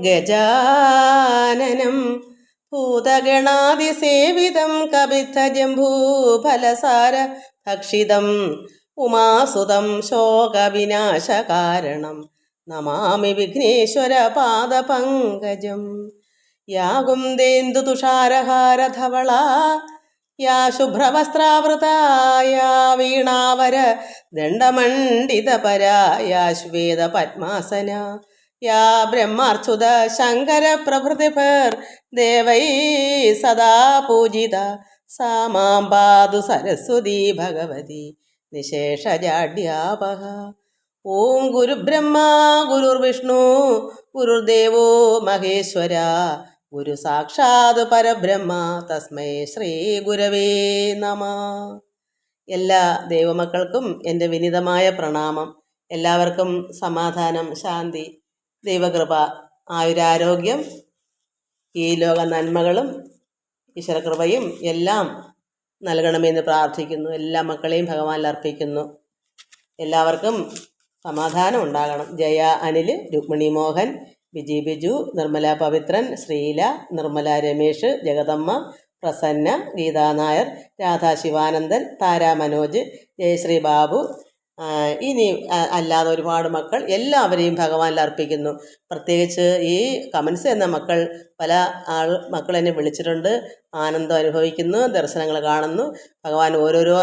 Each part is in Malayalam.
ഗജാനനം ഭൂതഗണാതിസേവിതം കപിത്തജംഭൂഫലസാര ഭക്ഷിതം ഉമാസുതം ശോകവിനാശകാരണം നമാമി വിഘ്നേശ്വര പാദപങ്കജം. യാ കുന്ദേന്ദു തുഷാരഹാരധവള യാ ശുഭ്രവസ്ത്രാവൃത യാ വീണാവര ദണ്ഡമണ്ഡിതപരാ യാ ശ്വേതപദ്മാസന യാ ബ്രഹ്മാർച്ചുത ശങ്കര പ്രഭൃതിഭർ ദേവൈ സദാ പൂജിത സാ മാം പാതു സരസ്വതി ഭഗവതി നിശേഷജാഡ്യാപഹ. ഓം ഗുരുബ്രഹ്മ ഗുരുർവിഷ്ണു ഗുരുദേവോ മഹേശ്വര ഗുരു സാക്ഷാത് പരബ്രഹ്മ തസ്മൈ ശ്രീ ഗുരവേ നമ. എല്ലാ ദൈവമക്കൾക്കും എൻ്റെ വിനീതമായ പ്രണാമം. എല്ലാവർക്കും സമാധാനം, ശാന്തി, ദൈവകൃപ, ആയുരാരോഗ്യം, ഈ ലോക നന്മകളും ഈശ്വരകൃപയും എല്ലാം നൽകണമെന്ന് പ്രാർത്ഥിക്കുന്നു. എല്ലാ മക്കളെയും ഭഗവാനിൽ അർപ്പിക്കുന്നു. എല്ലാവർക്കും സമാധാനം ഉണ്ടാകണം. ജയ അനിൽ, രുക്മിണി മോഹൻ, ബിജി ബിജു, നിർമ്മല പവിത്രൻ, ശ്രീല, നിർമ്മല രമേഷ്, ജഗദമ്മ, പ്രസന്ന, ഗീതാ നായർ, രാധാ ശിവാനന്ദൻ, താര മനോജ്, ജയശ്രീ ബാബു, ഇനി അല്ലാതെ ഒരുപാട് മക്കൾ, എല്ലാവരെയും ഭഗവാനിൽ അർപ്പിക്കുന്നു. പ്രത്യേകിച്ച് ഈ കമൻസ് എന്ന മക്കൾ, പല മക്കൾ എന്നെ വിളിച്ചിട്ടുണ്ട്, ആനന്ദം അനുഭവിക്കുന്നു, ദർശനങ്ങൾ കാണുന്നു, ഭഗവാൻ ഓരോരോ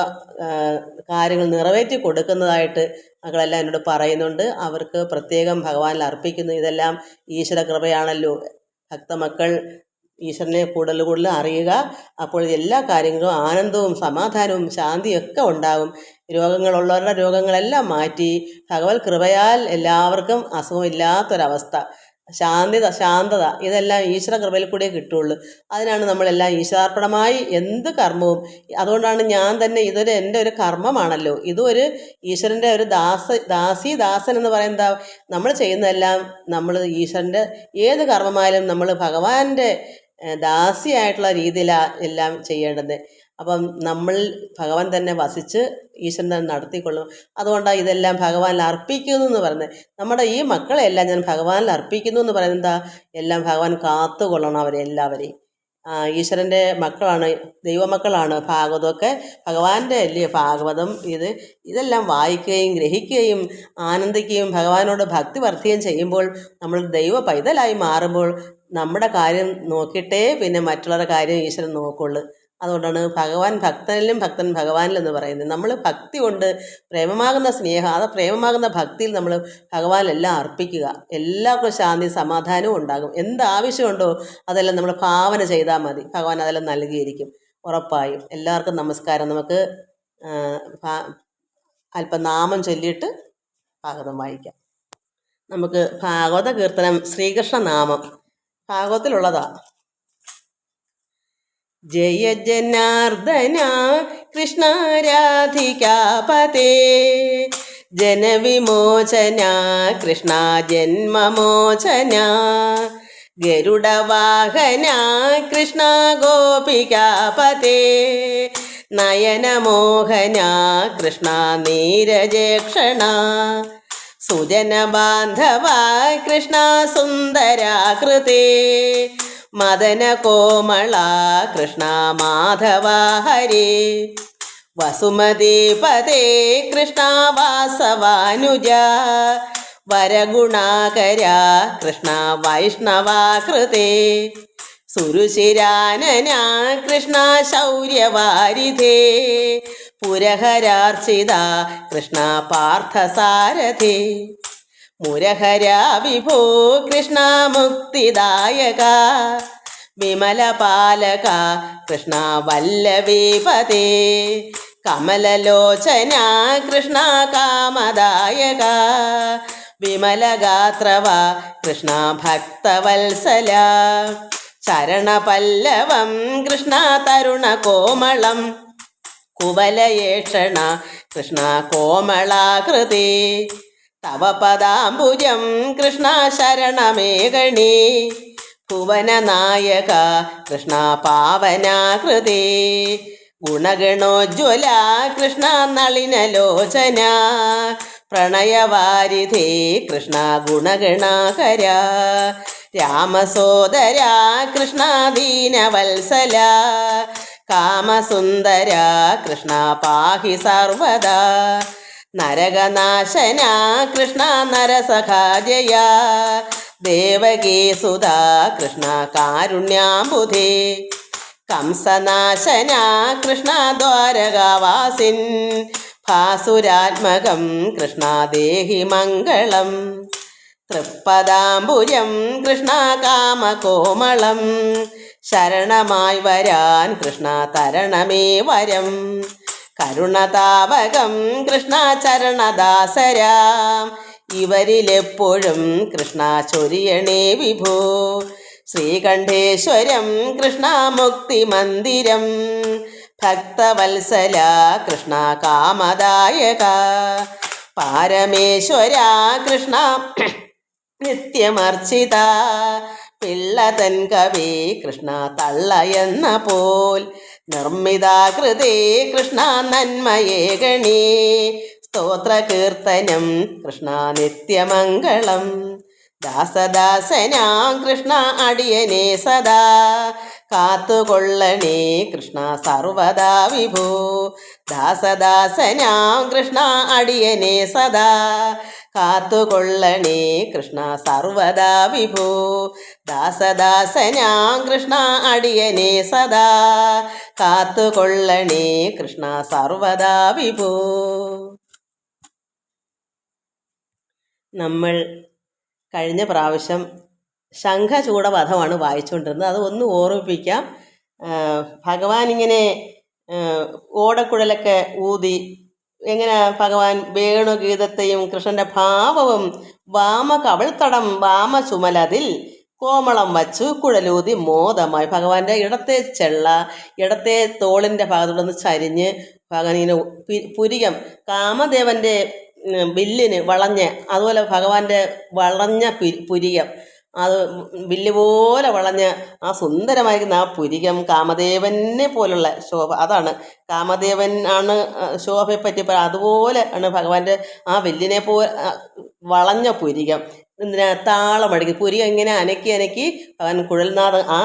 കാര്യങ്ങൾ നിറവേറ്റി കൊടുക്കുന്നതായിട്ട് മക്കളെല്ലാം എന്നോട് പറയുന്നുണ്ട്. അവർക്ക് പ്രത്യേകം ഭഗവാനിൽ അർപ്പിക്കുന്നു. ഇതെല്ലാം ഈശ്വര കൃപയാണല്ലോ. ഭക്തമക്കൾ ഈശ്വരനെ കൂടുതൽ അറിയുക. അപ്പോൾ എല്ലാ കാര്യങ്ങളും ആനന്ദവും സമാധാനവും ശാന്തിയൊക്കെ ഉണ്ടാകും. രോഗങ്ങളുള്ളവരുടെ രോഗങ്ങളെല്ലാം മാറ്റി ഭഗവത് കൃപയാൽ എല്ലാവർക്കും അസുഖമില്ലാത്തൊരവസ്ഥ, ശാന്തത ഇതെല്ലാം ഈശ്വര കൃപയിൽ കൂടെ കിട്ടുള്ളൂ. അതിനാണ് നമ്മളെല്ലാം ഈശ്വരാർപ്പണമായി എന്ത് കർമ്മവും. അതുകൊണ്ടാണ് ഞാൻ തന്നെ എൻ്റെ ഒരു കർമ്മമാണല്ലോ. ഇതും ഒരു ഈശ്വരൻ്റെ ഒരു ദാസൻ എന്ന് പറയുന്നത്. നമ്മൾ ചെയ്യുന്നതെല്ലാം നമ്മൾ ഈശ്വരൻ്റെ ഏത് കർമ്മമായാലും നമ്മൾ ഭഗവാന്റെ ദാസിയായിട്ടുള്ള രീതിയിലാണ് എല്ലാം ചെയ്യേണ്ടത്. അപ്പം നമ്മൾ ഭഗവാൻ തന്നെ വസിച്ച് ഈശ്വരൻ തന്നെ നടത്തിക്കൊള്ളും. അതുകൊണ്ടാണ് ഇതെല്ലാം ഭഗവാനിൽ അർപ്പിക്കുന്നു എന്ന് പറയുന്നത്. നമ്മുടെ ഈ മക്കളെല്ലാം ഞാൻ ഭഗവാനിൽ അർപ്പിക്കുന്നു എന്ന് പറയുന്നത് എല്ലാം ഭഗവാൻ കാത്തുകൊള്ളണം അവരെല്ലാവരെയും. ഈശ്വരൻ്റെ മക്കളാണ്, ദൈവമക്കളാണ്. ഭാഗവതമൊക്കെ ഭഗവാന്റെ അല്ലേ ഭാഗവതം. ഇതെല്ലാം വായിക്കുകയും ഗ്രഹിക്കുകയും ആനന്ദിക്കുകയും ഭഗവാനോട് ഭക്തി വർദ്ധിക്കുകയും ചെയ്യുമ്പോൾ നമ്മൾ ദൈവ പൈതലായി മാറുമ്പോൾ നമ്മുടെ കാര്യം നോക്കിയിട്ടേ പിന്നെ മറ്റുള്ളവരുടെ കാര്യം ഈശ്വരൻ നോക്കുള്ളൂ. അതുകൊണ്ടാണ് ഭക്തനിലും ഭക്തൻ ഭഗവാനിലെന്ന് പറയുന്നത്. നമ്മൾ ഭക്തി കൊണ്ട് പ്രേമമാകുന്ന സ്നേഹം, അത് പ്രേമമാകുന്ന ഭക്തിയിൽ നമ്മൾ ഭഗവാനെല്ലാം അർപ്പിക്കുക. എല്ലാവർക്കും ശാന്തി സമാധാനവും ഉണ്ടാകും. എന്താവശ്യമുണ്ടോ അതെല്ലാം നമ്മൾ ഭാവന ചെയ്താൽ മതി. ഭഗവാൻ അതെല്ലാം നൽകിയിരിക്കും ഉറപ്പായും. എല്ലാവർക്കും നമസ്കാരം. നമുക്ക് അല്പം നാമം ചൊല്ലിയിട്ട് ഭാഗവതം വായിക്കാം. നമുക്ക് ഭാഗവത കീർത്തനം ശ്രീകൃഷ്ണ നാമം ഭാഗവതത്തിലുള്ളതാ. ജയ ജനാർദ്ദന കൃഷ്ണ രാധികാപതേ ജനവിമോചന കൃഷ്ണ ജന്മമോചന ഗരുഡവാഹന കൃഷ്ണ ഗോപികാപതേ നയനമോഹന കൃഷ്ണ നീരജേക്ഷണ സുജനബാന്ധവ കൃഷ്ണ സുന്ദരാകൃതേ മദന കോമള കൃഷ്ണ മാധവ ഹരേ വസുമതീപതേ കൃഷ്ണ വാസവാനുജ വരഗുണാകര കൃഷ്ണ വൈഷ്ണവാകൃതേ സുരുശിരാനന കൃഷ്ണ ശൗര്യവാരിധേ പുരഹരാർച്ചിത കൃഷ്ണ പാർത്ഥസാരഥേ മുരഹര വിഭോ കൃഷ്ണ മുക്തിദായക വിമലപാലക കൃഷ്ണ വല്ലഭീപതേ കമലലോചന കൃഷ്ണ കാമദായക വിമലഗാത്രവ കൃഷ്ണ ഭക്തവത്സല ചരണപല്ലവം കൃഷ്ണ തരുണകോമളം കുവലയേഷണ കൃഷ്ണ കോമളാകൃതി തവ പദാംബുജം കൃഷ്ണ ശരണമേകണി ഭുവനനായക കൃഷ്ണ പാവനാകൃതി ഗുണഗണോജ്വല കൃഷ്ണ നളിനലോചന പ്രണയവാരിധി കൃഷ്ണ ഗുണഗണാകര രാമസോദര കൃഷ്ണ ദീനവത്സല കാമസുന്ദര കൃഷ്ണ പാഹി സർവദാ നരകനാശന കൃഷ്ണ നരസഖാജയ ദേവകീസുതാ കൃഷ്ണ കാരുണ്യാംബുധേ കംസനാശന കൃഷ്ണ ദ്വാരകാവാസിൻ ഭാസുരാത്മകം കൃഷ്ണ ദേഹി മംഗളം തൃപ്പദാംബുജം കൃഷ്ണ കാമകോമളം ശരണമായി വരാൻ കൃഷ്ണ തരണമേ വരം കരുണതാവകം കൃഷ്ണ ചരണദാസരാം ഇവരിലെപ്പോഴും കൃഷ്ണ ചൊരിയണേ വിഭോ ശ്രീകണ്ഠേശ്വരം കൃഷ്ണ മുക്തിമന്ദിരം ഭക്തവത്സല കൃഷ്ണ കാമദായക പാരമേശ്വര കൃഷ്ണ നിത്യമർച്ചിത പിള്ളതൻ കവി കൃഷ്ണ തള്ളയെന്ന പോൽ നിർമ്മിതാകൃതേ കൃഷ്ണ നന്മയേകണേ സ്തോത്രകീർത്തനം കൃഷ്ണ നിത്യമംഗളം ദാസദാസനാം കൃഷ്ണ അടിയനെ സദാ കാത്തുകൊള്ളണേ കൃഷ്ണ സർവദാ വിഭോ ദാസദാസനാം കൃഷ്ണ അടിയനെ സദാ കാത്തുകൊള്ളണേ കൃഷ്ണ സർവദാ വിഭോ ദാസദാസനാം കൃഷ്ണ അടിയനെ സദാ കാത്തുകൊള്ളണേ കൃഷ്ണ സർവദാ വിഭോ. നമ്മൾ കഴിഞ്ഞ പ്രാവശ്യം ശംഖചൂഡവധമാണ് വായിച്ചുകൊണ്ടിരുന്നത്. അത് ഒന്ന് ഓർമ്മിപ്പിക്കാം. ഭഗവാൻ ഇങ്ങനെ ഓടക്കുഴലൊക്കെ ഊതി എങ്ങനെ ഭഗവാൻ വേണുഗീതത്തെയും കൃഷ്ണൻ്റെ ഭാവവും വാമ കവിൾത്തടം വാമ ചുമലതിൽ കോമളം വച്ചു കുഴലൂതി മോദമായി ഭഗവാന്റെ ഇടത്തെ ചെള്ള ഇടത്തെ തോളിൻ്റെ ഭാഗത്തോടൊന്ന് ചരിഞ്ഞ് ഭഗവാൻ ഇങ്ങനെ പുരികം കാമദേവൻ്റെ വില്ലിന് വളഞ്ഞ് അതുപോലെ ഭഗവാന്റെ വളഞ്ഞ പുരികം അത് വില്ല് പോലെ വളഞ്ഞ് ആ സുന്ദരമായിരിക്കുന്ന ആ പുരികം കാമദേവനെ പോലുള്ള ശോഭ. അതാണ് കാമദേവൻ ആണ് ശോഭയെപ്പറ്റി അതുപോലെ ആണ് ഭഗവാന്റെ ആ വില്ലിനെ പോലെ വളഞ്ഞ പുരികം. എന്തിനാ താളമടിക്കും പുരികം ഇങ്ങനെ അനക്കി അനക്കി ഭഗവാൻ കുഴൽനാഥൻ ആ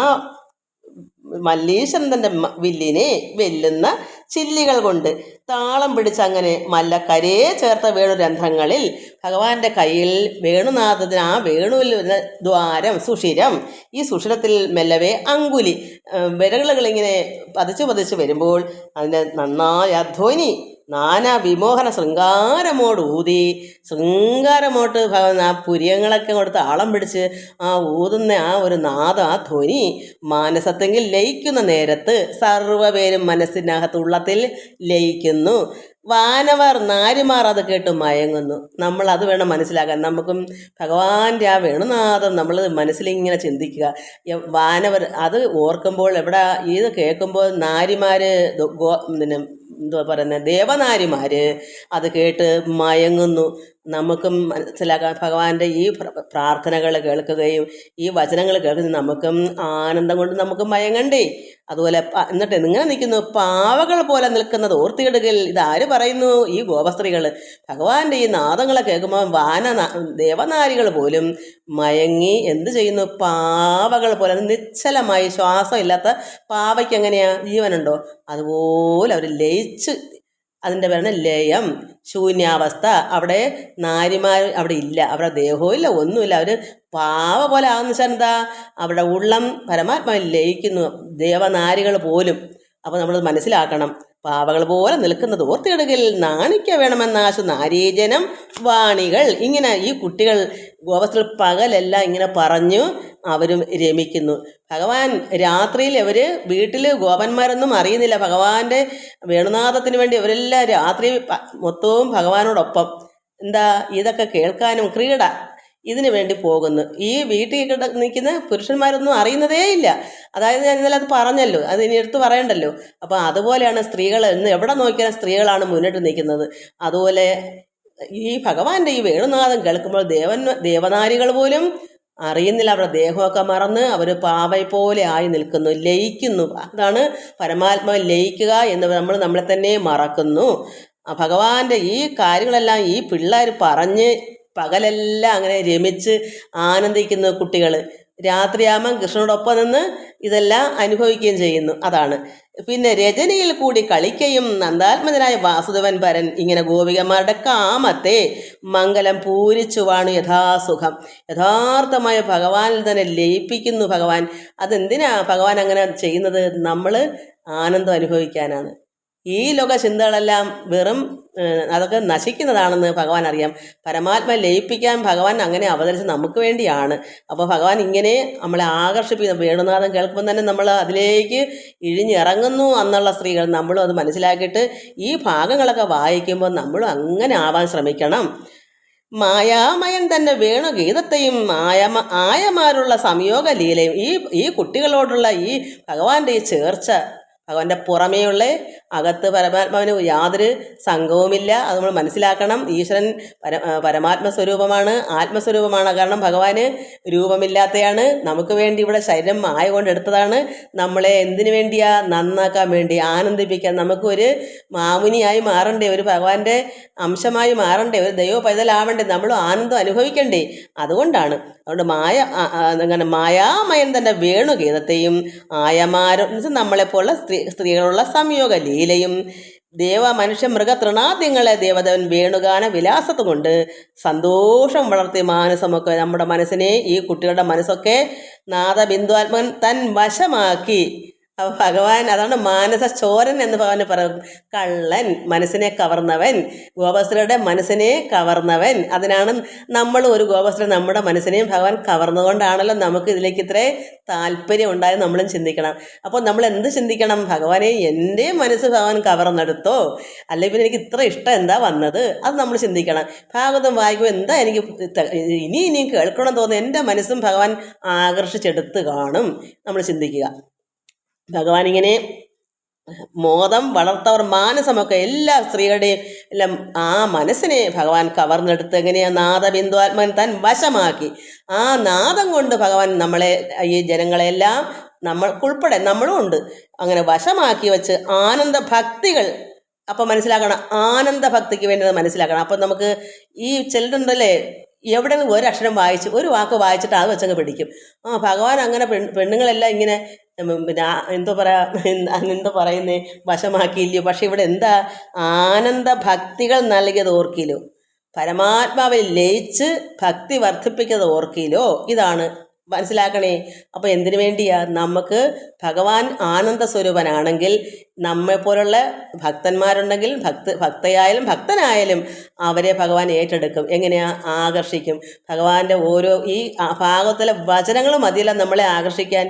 മല്ലീശ്വരൻ്റെ വില്ലിനെ വെല്ലുന്ന ചില്ലികൾ കൊണ്ട് താളം പിടിച്ചങ്ങനെ മല്ലക്കരയെ ചേർത്ത വേണുരന്ധ്രങ്ങളിൽ ഭഗവാന്റെ കയ്യിൽ വേണുനാഥത്തിന് ആ വേണുവിൽ ദ്വാരം സുഷിരം, ഈ സുഷിരത്തിൽ മെല്ലവേ അങ്കുലി വിരലുകളിങ്ങനെ പതിച്ചു പതിച്ച് വരുമ്പോൾ അതിൻ്റെ നന്നായ ധ്വനി നാനാ വിമോഹന ശൃംഗാരമോട് ഊതി ശൃംഗാരമോട്ട് ഭഗവാൻ ആ പുരിയങ്ങളൊക്കെ കൊടുത്ത് ആളം പിടിച്ച് ആ ഊതുന്ന ആ ഒരു നാദം ആ ധ്വനി മാനസത്തെങ്കിൽ ലയിക്കുന്ന നേരത്ത് സർവ്വപേരും മനസ്സിനകത്ത് ഉള്ളത്തിൽ ലയിക്കുന്നു. വാനവർ നാരിമാർ അത് കേട്ട് മയങ്ങുന്നു. നമ്മൾ അത് വേണം മനസ്സിലാക്കാൻ. നമുക്കും ഭഗവാന്റെ ആ വേണുനാഥം നമ്മൾ മനസ്സിലിങ്ങനെ ചിന്തിക്കുക. വാനവർ അത് ഓർക്കുമ്പോൾ എവിടെ ഇത് കേൾക്കുമ്പോൾ നാരിമാർ എന്തുവാ പറയുന്നത് ദേവനാരിമാർ അത് കേട്ട് മയങ്ങുന്നു. നമുക്കും മനസ്സിലാക്കാൻ ഭഗവാന്റെ ഈ പ്രാർത്ഥനകൾ കേൾക്കുകയും ഈ വചനങ്ങൾ കേൾക്കുന്ന നമുക്കും ആനന്ദം കൊണ്ട് നമുക്ക് മയങ്ങണ്ടേ. അതുപോലെ എന്നിട്ട് ഇങ്ങനെ നിൽക്കുന്നു പാവകൾ പോലെ നിൽക്കുന്നത് ഓർത്തിയിടുകിൽ. ഇതാര് പറയുന്നു? ഈ ഗോപസ്ത്രീകൾ. ഭഗവാന്റെ ഈ നാദങ്ങളെ കേൾക്കുമ്പോൾ ദേവനാരികൾ പോലും മയങ്ങി എന്ത് ചെയ്യുന്നു? പാവകൾ പോലെ നിശ്ചലമായി ശ്വാസം ഇല്ലാത്ത പാവയ്ക്ക് എങ്ങനെയാ ജീവനുണ്ടോ അതുപോലെ അവർ ലയിച്ച്, അതിൻ്റെ പേരാണ് ലയം, ശൂന്യാവസ്ഥ. അവിടെ നാരിമാർ അവിടെ ഇല്ല, അവിടെ ദേഹവും ഇല്ല, ഒന്നുമില്ല. അവർ പാവ പോലെ ആകുന്ന വെച്ചാൽ എന്താ? അവിടെ ഉള്ളം പരമാത്മാവിൽ ലയിക്കുന്നു ദേവനാരികൾ പോലും. അപ്പോൾ നമ്മൾ മനസ്സിലാക്കണം. പാവകൾ പോലെ നിൽക്കുന്നത് ഓർത്തിയിടുകിൽ നാണിക്ക വേണമെന്നാശു നാരീജനം വാണികൾ. ഇങ്ങനെ ഈ കുട്ടികൾ ഗോപസ്ത്രീ പകലെല്ലാം ഇങ്ങനെ പറഞ്ഞു അവരും രമിക്കുന്നു. ഭഗവാൻ രാത്രിയിൽ അവർ വീട്ടിൽ ഗോപന്മാരൊന്നും അറിയുന്നില്ല. ഭഗവാന്റെ വേണുനാഥത്തിന് വേണ്ടി അവരെല്ലാം രാത്രി മൊത്തവും ഭഗവാനോടൊപ്പം എന്താ ഇതൊക്കെ കേൾക്കാനും ക്രീഡ ഇതിനു വേണ്ടി പോകുന്നു. ഈ വീട്ടിൽ നിൽക്കുന്ന പുരുഷന്മാരൊന്നും അറിയുന്നതേ ഇല്ല. അതായത് ഞാൻ ഇന്നലെ അത് പറഞ്ഞല്ലോ, അത് ഇനി എടുത്ത് പറയണ്ടല്ലോ. അപ്പോൾ അതുപോലെയാണ് സ്ത്രീകൾ. ഇന്ന് എവിടെ നോക്കിയാലും സ്ത്രീകളാണ് മുന്നിട്ട് നിൽക്കുന്നത്. അതുപോലെ ഈ ഭഗവാന്റെ ഈ വേണുനാഥം കേൾക്കുമ്പോൾ ദേവനാരികൾ പോലും അറിയുന്നില്ല. അവരുടെ ദേഹമൊക്കെ മറന്ന് അവർ പാവയെ പോലെ ആയി നിൽക്കുന്നു, ലയിക്കുന്നു. അതാണ് പരമാത്മാവിൽ ലയിക്കുക എന്ന് നമ്മളെ തന്നെ മറക്കുന്നു. ഭഗവാന്റെ ഈ കാര്യങ്ങളെല്ലാം ഈ പിള്ളേർ പറഞ്ഞ് പകലെല്ലാം അങ്ങനെ രമിച്ച് ആനന്ദിക്കുന്ന കുട്ടികൾ. രാത്രിയാകുമ്പം കൃഷ്ണനോടൊപ്പം നിന്ന് ഇതെല്ലാം അനുഭവിക്കുകയും ചെയ്യുന്നു. അതാണ്. പിന്നെ രജനിയിൽ കൂടി കളിക്കയും നന്ദാത്മജനായ വാസുദേവൻ പരൻ ഇങ്ങനെ ഗോപികമാരുടെ കാമത്തെ മംഗലം പൂരിച്ചു വാണു യഥാസുഖം. യഥാർത്ഥമായ ഭഗവാനിൽ തന്നെ ലയിപ്പിക്കുന്നു ഭഗവാൻ. അതെന്തിനാ ഭഗവാൻ അങ്ങനെ ചെയ്യുന്നത്? നമ്മൾ ആനന്ദം അനുഭവിക്കാനാണ്. ഈ ലോക ചിന്തകളെല്ലാം വെറും അതൊക്കെ നശിക്കുന്നതാണെന്ന് ഭഗവാൻ അറിയാം. പരമാത്മ ലയിപ്പിക്കാൻ ഭഗവാൻ അങ്ങനെ അവതരിച്ച് നമുക്ക് വേണ്ടിയാണ്. അപ്പോൾ ഭഗവാൻ ഇങ്ങനെ നമ്മളെ ആകർഷിപ്പിക്കുന്ന വേണുനാഥം കേൾക്കുമ്പോൾ തന്നെ നമ്മൾ അതിലേക്ക് ഇഴിഞ്ഞിറങ്ങുന്നു എന്നുള്ള സ്ത്രീകൾ നമ്മളും അത് മനസ്സിലാക്കിയിട്ട് ഈ ഭാഗങ്ങളൊക്കെ വായിക്കുമ്പോൾ നമ്മളും അങ്ങനെ ആവാൻ ശ്രമിക്കണം. മായാമയൻ തന്നെ വേണുഗീതത്തെയും ആയമാരുള്ള സംയോഗ ലീലയും ഈ കുട്ടികളോടുള്ള ഈ ഭഗവാന്റെ ഈ ചേർച്ച, ഭഗവാന്റെ പുറമേയുള്ള അകത്ത് പരമാത്മാവിന് യാതൊരു സംഘവുമില്ല. അത് നമ്മൾ മനസ്സിലാക്കണം. ഈശ്വരൻ പരമാത്മസ്വരൂപമാണ്, ആത്മസ്വരൂപമാണ്. കാരണം ഭഗവാന് രൂപമില്ലാത്തയാണ്. നമുക്ക് വേണ്ടി ഇവിടെ ശരീരം മായ കൊണ്ട് എടുത്തതാണ്. നമ്മളെ എന്തിനു വേണ്ടിയാ? നന്നാക്കാൻ വേണ്ടി, ആനന്ദിപ്പിക്കാൻ. നമുക്കൊരു മാമുനിയായി മാറണ്ടേ, ഒരു ഭഗവാന്റെ അംശമായി മാറണ്ടേ, ഒരു ദൈവ പൈതലാവണ്ടേ, നമ്മൾ ആനന്ദം അനുഭവിക്കണ്ടേ? അതുകൊണ്ടാണ്. അതുകൊണ്ട് അങ്ങനെ മായാമയൻ തന്നെ വേണുഗീതത്തെയും ആയമാരും നമ്മളെപ്പോലുള്ള സ്ത്രീകളുള്ള സംയോഗ ലീലയും മനുഷ്യ മൃഗ തൃണാദ്യങ്ങളെ ദേവദേവൻ വേണുഗാന വിലാസത്ത് കൊണ്ട് സന്തോഷം വളർത്തിയ മാനസമൊക്കെ നമ്മുടെ മനസ്സിനെ, ഈ കുട്ടികളുടെ മനസ്സൊക്കെ നാദബിന്ദുവാത്മൻ തൻ വശമാക്കി. അപ്പോൾ ഭഗവാൻ അതാണ് മാനസ ചോരൻ എന്ന് ഭഗവാൻ പറയും. കള്ളൻ, മനസ്സിനെ കവർന്നവൻ, ഗോപസ്ത്രീയുടെ മനസ്സിനെ കവർന്നവൻ. അതിനാണ് നമ്മൾ ഒരു ഗോപസ്ത്രീ നമ്മുടെ മനസ്സിനെയും ഭഗവാൻ കവർന്നുകൊണ്ടാണല്ലോ നമുക്ക് ഇതിലേക്ക് ഇത്രേ താല്പര്യം ഉണ്ടായത് നമ്മളും ചിന്തിക്കണം. അപ്പോൾ നമ്മൾ എന്ത് ചിന്തിക്കണം? ഭഗവാനെ എൻ്റെ മനസ്സ് ഭഗവാൻ കവർന്നെടുത്തോ, അല്ലെങ്കിൽ പിന്നെ എനിക്ക് ഇത്ര ഇഷ്ടം എന്താ വന്നത്? അത് നമ്മൾ ചിന്തിക്കണം. ഭാഗവതം വായിക്കുമ്പോൾ എന്താ എനിക്ക് ഇനിയും കേൾക്കണം തോന്നുന്നു, എൻ്റെ മനസ്സും ഭഗവാൻ ആകർഷിച്ചെടുത്ത് കാണും നമ്മൾ ചിന്തിക്കുക. ഭഗവാൻ ഇങ്ങനെ മോദം വളർത്തവർ മാനസമൊക്കെ എല്ലാ സ്ത്രീകളുടെയും എല്ലാം ആ മനസ്സിനെ ഭഗവാൻ കവർന്നെടുത്ത് എങ്ങനെയാ നാദബിന്ദുവാത്മൻ താൻ വശമാക്കി. ആ നാദം കൊണ്ട് ഭഗവാൻ നമ്മളെ, ഈ ജനങ്ങളെല്ലാം നമ്മൾക്കുൾപ്പെടെ നമ്മളും ഉണ്ട്, അങ്ങനെ വശമാക്കി വെച്ച് ആനന്ദഭക്തികൾ. അപ്പം മനസ്സിലാക്കണം, ആനന്ദഭക്തിക്ക് വേണ്ടി മനസ്സിലാക്കണം. അപ്പം നമുക്ക് ഈ ചിലരുണ്ടല്ലേ, എവിടെ നിന്ന് ഒരക്ഷരം വായിച്ച് ഒരു വാക്ക് വായിച്ചിട്ട് അത് വെച്ചങ്ങ് പിടിക്കും. ഭഗവാൻ അങ്ങനെ പെണ്ണുങ്ങളെല്ലാം ഇങ്ങനെ പിന്നെ എന്തോ പറയുന്നേ, വശമാക്കിയില്ലയോ. പക്ഷെ ഇവിടെ എന്താ? ആനന്ദഭക്തികൾ നൽകിയത് ഓർക്കിലോ, പരമാത്മാവിൽ ലയിച്ച് ഭക്തി വർദ്ധിപ്പിക്കുന്നത് ഓർക്കിലോ. ഇതാണ് മനസ്സിലാക്കണേ. അപ്പോൾ എന്തിനു വേണ്ടിയാ? നമുക്ക് ഭഗവാൻ ആനന്ദ സ്വരൂപനാണെങ്കിൽ നമ്മെപ്പോലുള്ള ഭക്തന്മാരുണ്ടെങ്കിൽ ഭക്തയായാലും ഭക്തനായാലും അവരെ ഭഗവാൻ ഏറ്റെടുക്കും. എങ്ങനെയാ? ആകർഷിക്കും. ഭഗവാന്റെ ഓരോ ഈ ഭാഗത്തിലെ വചനങ്ങൾ മതിയല്ല നമ്മളെ ആകർഷിക്കാൻ.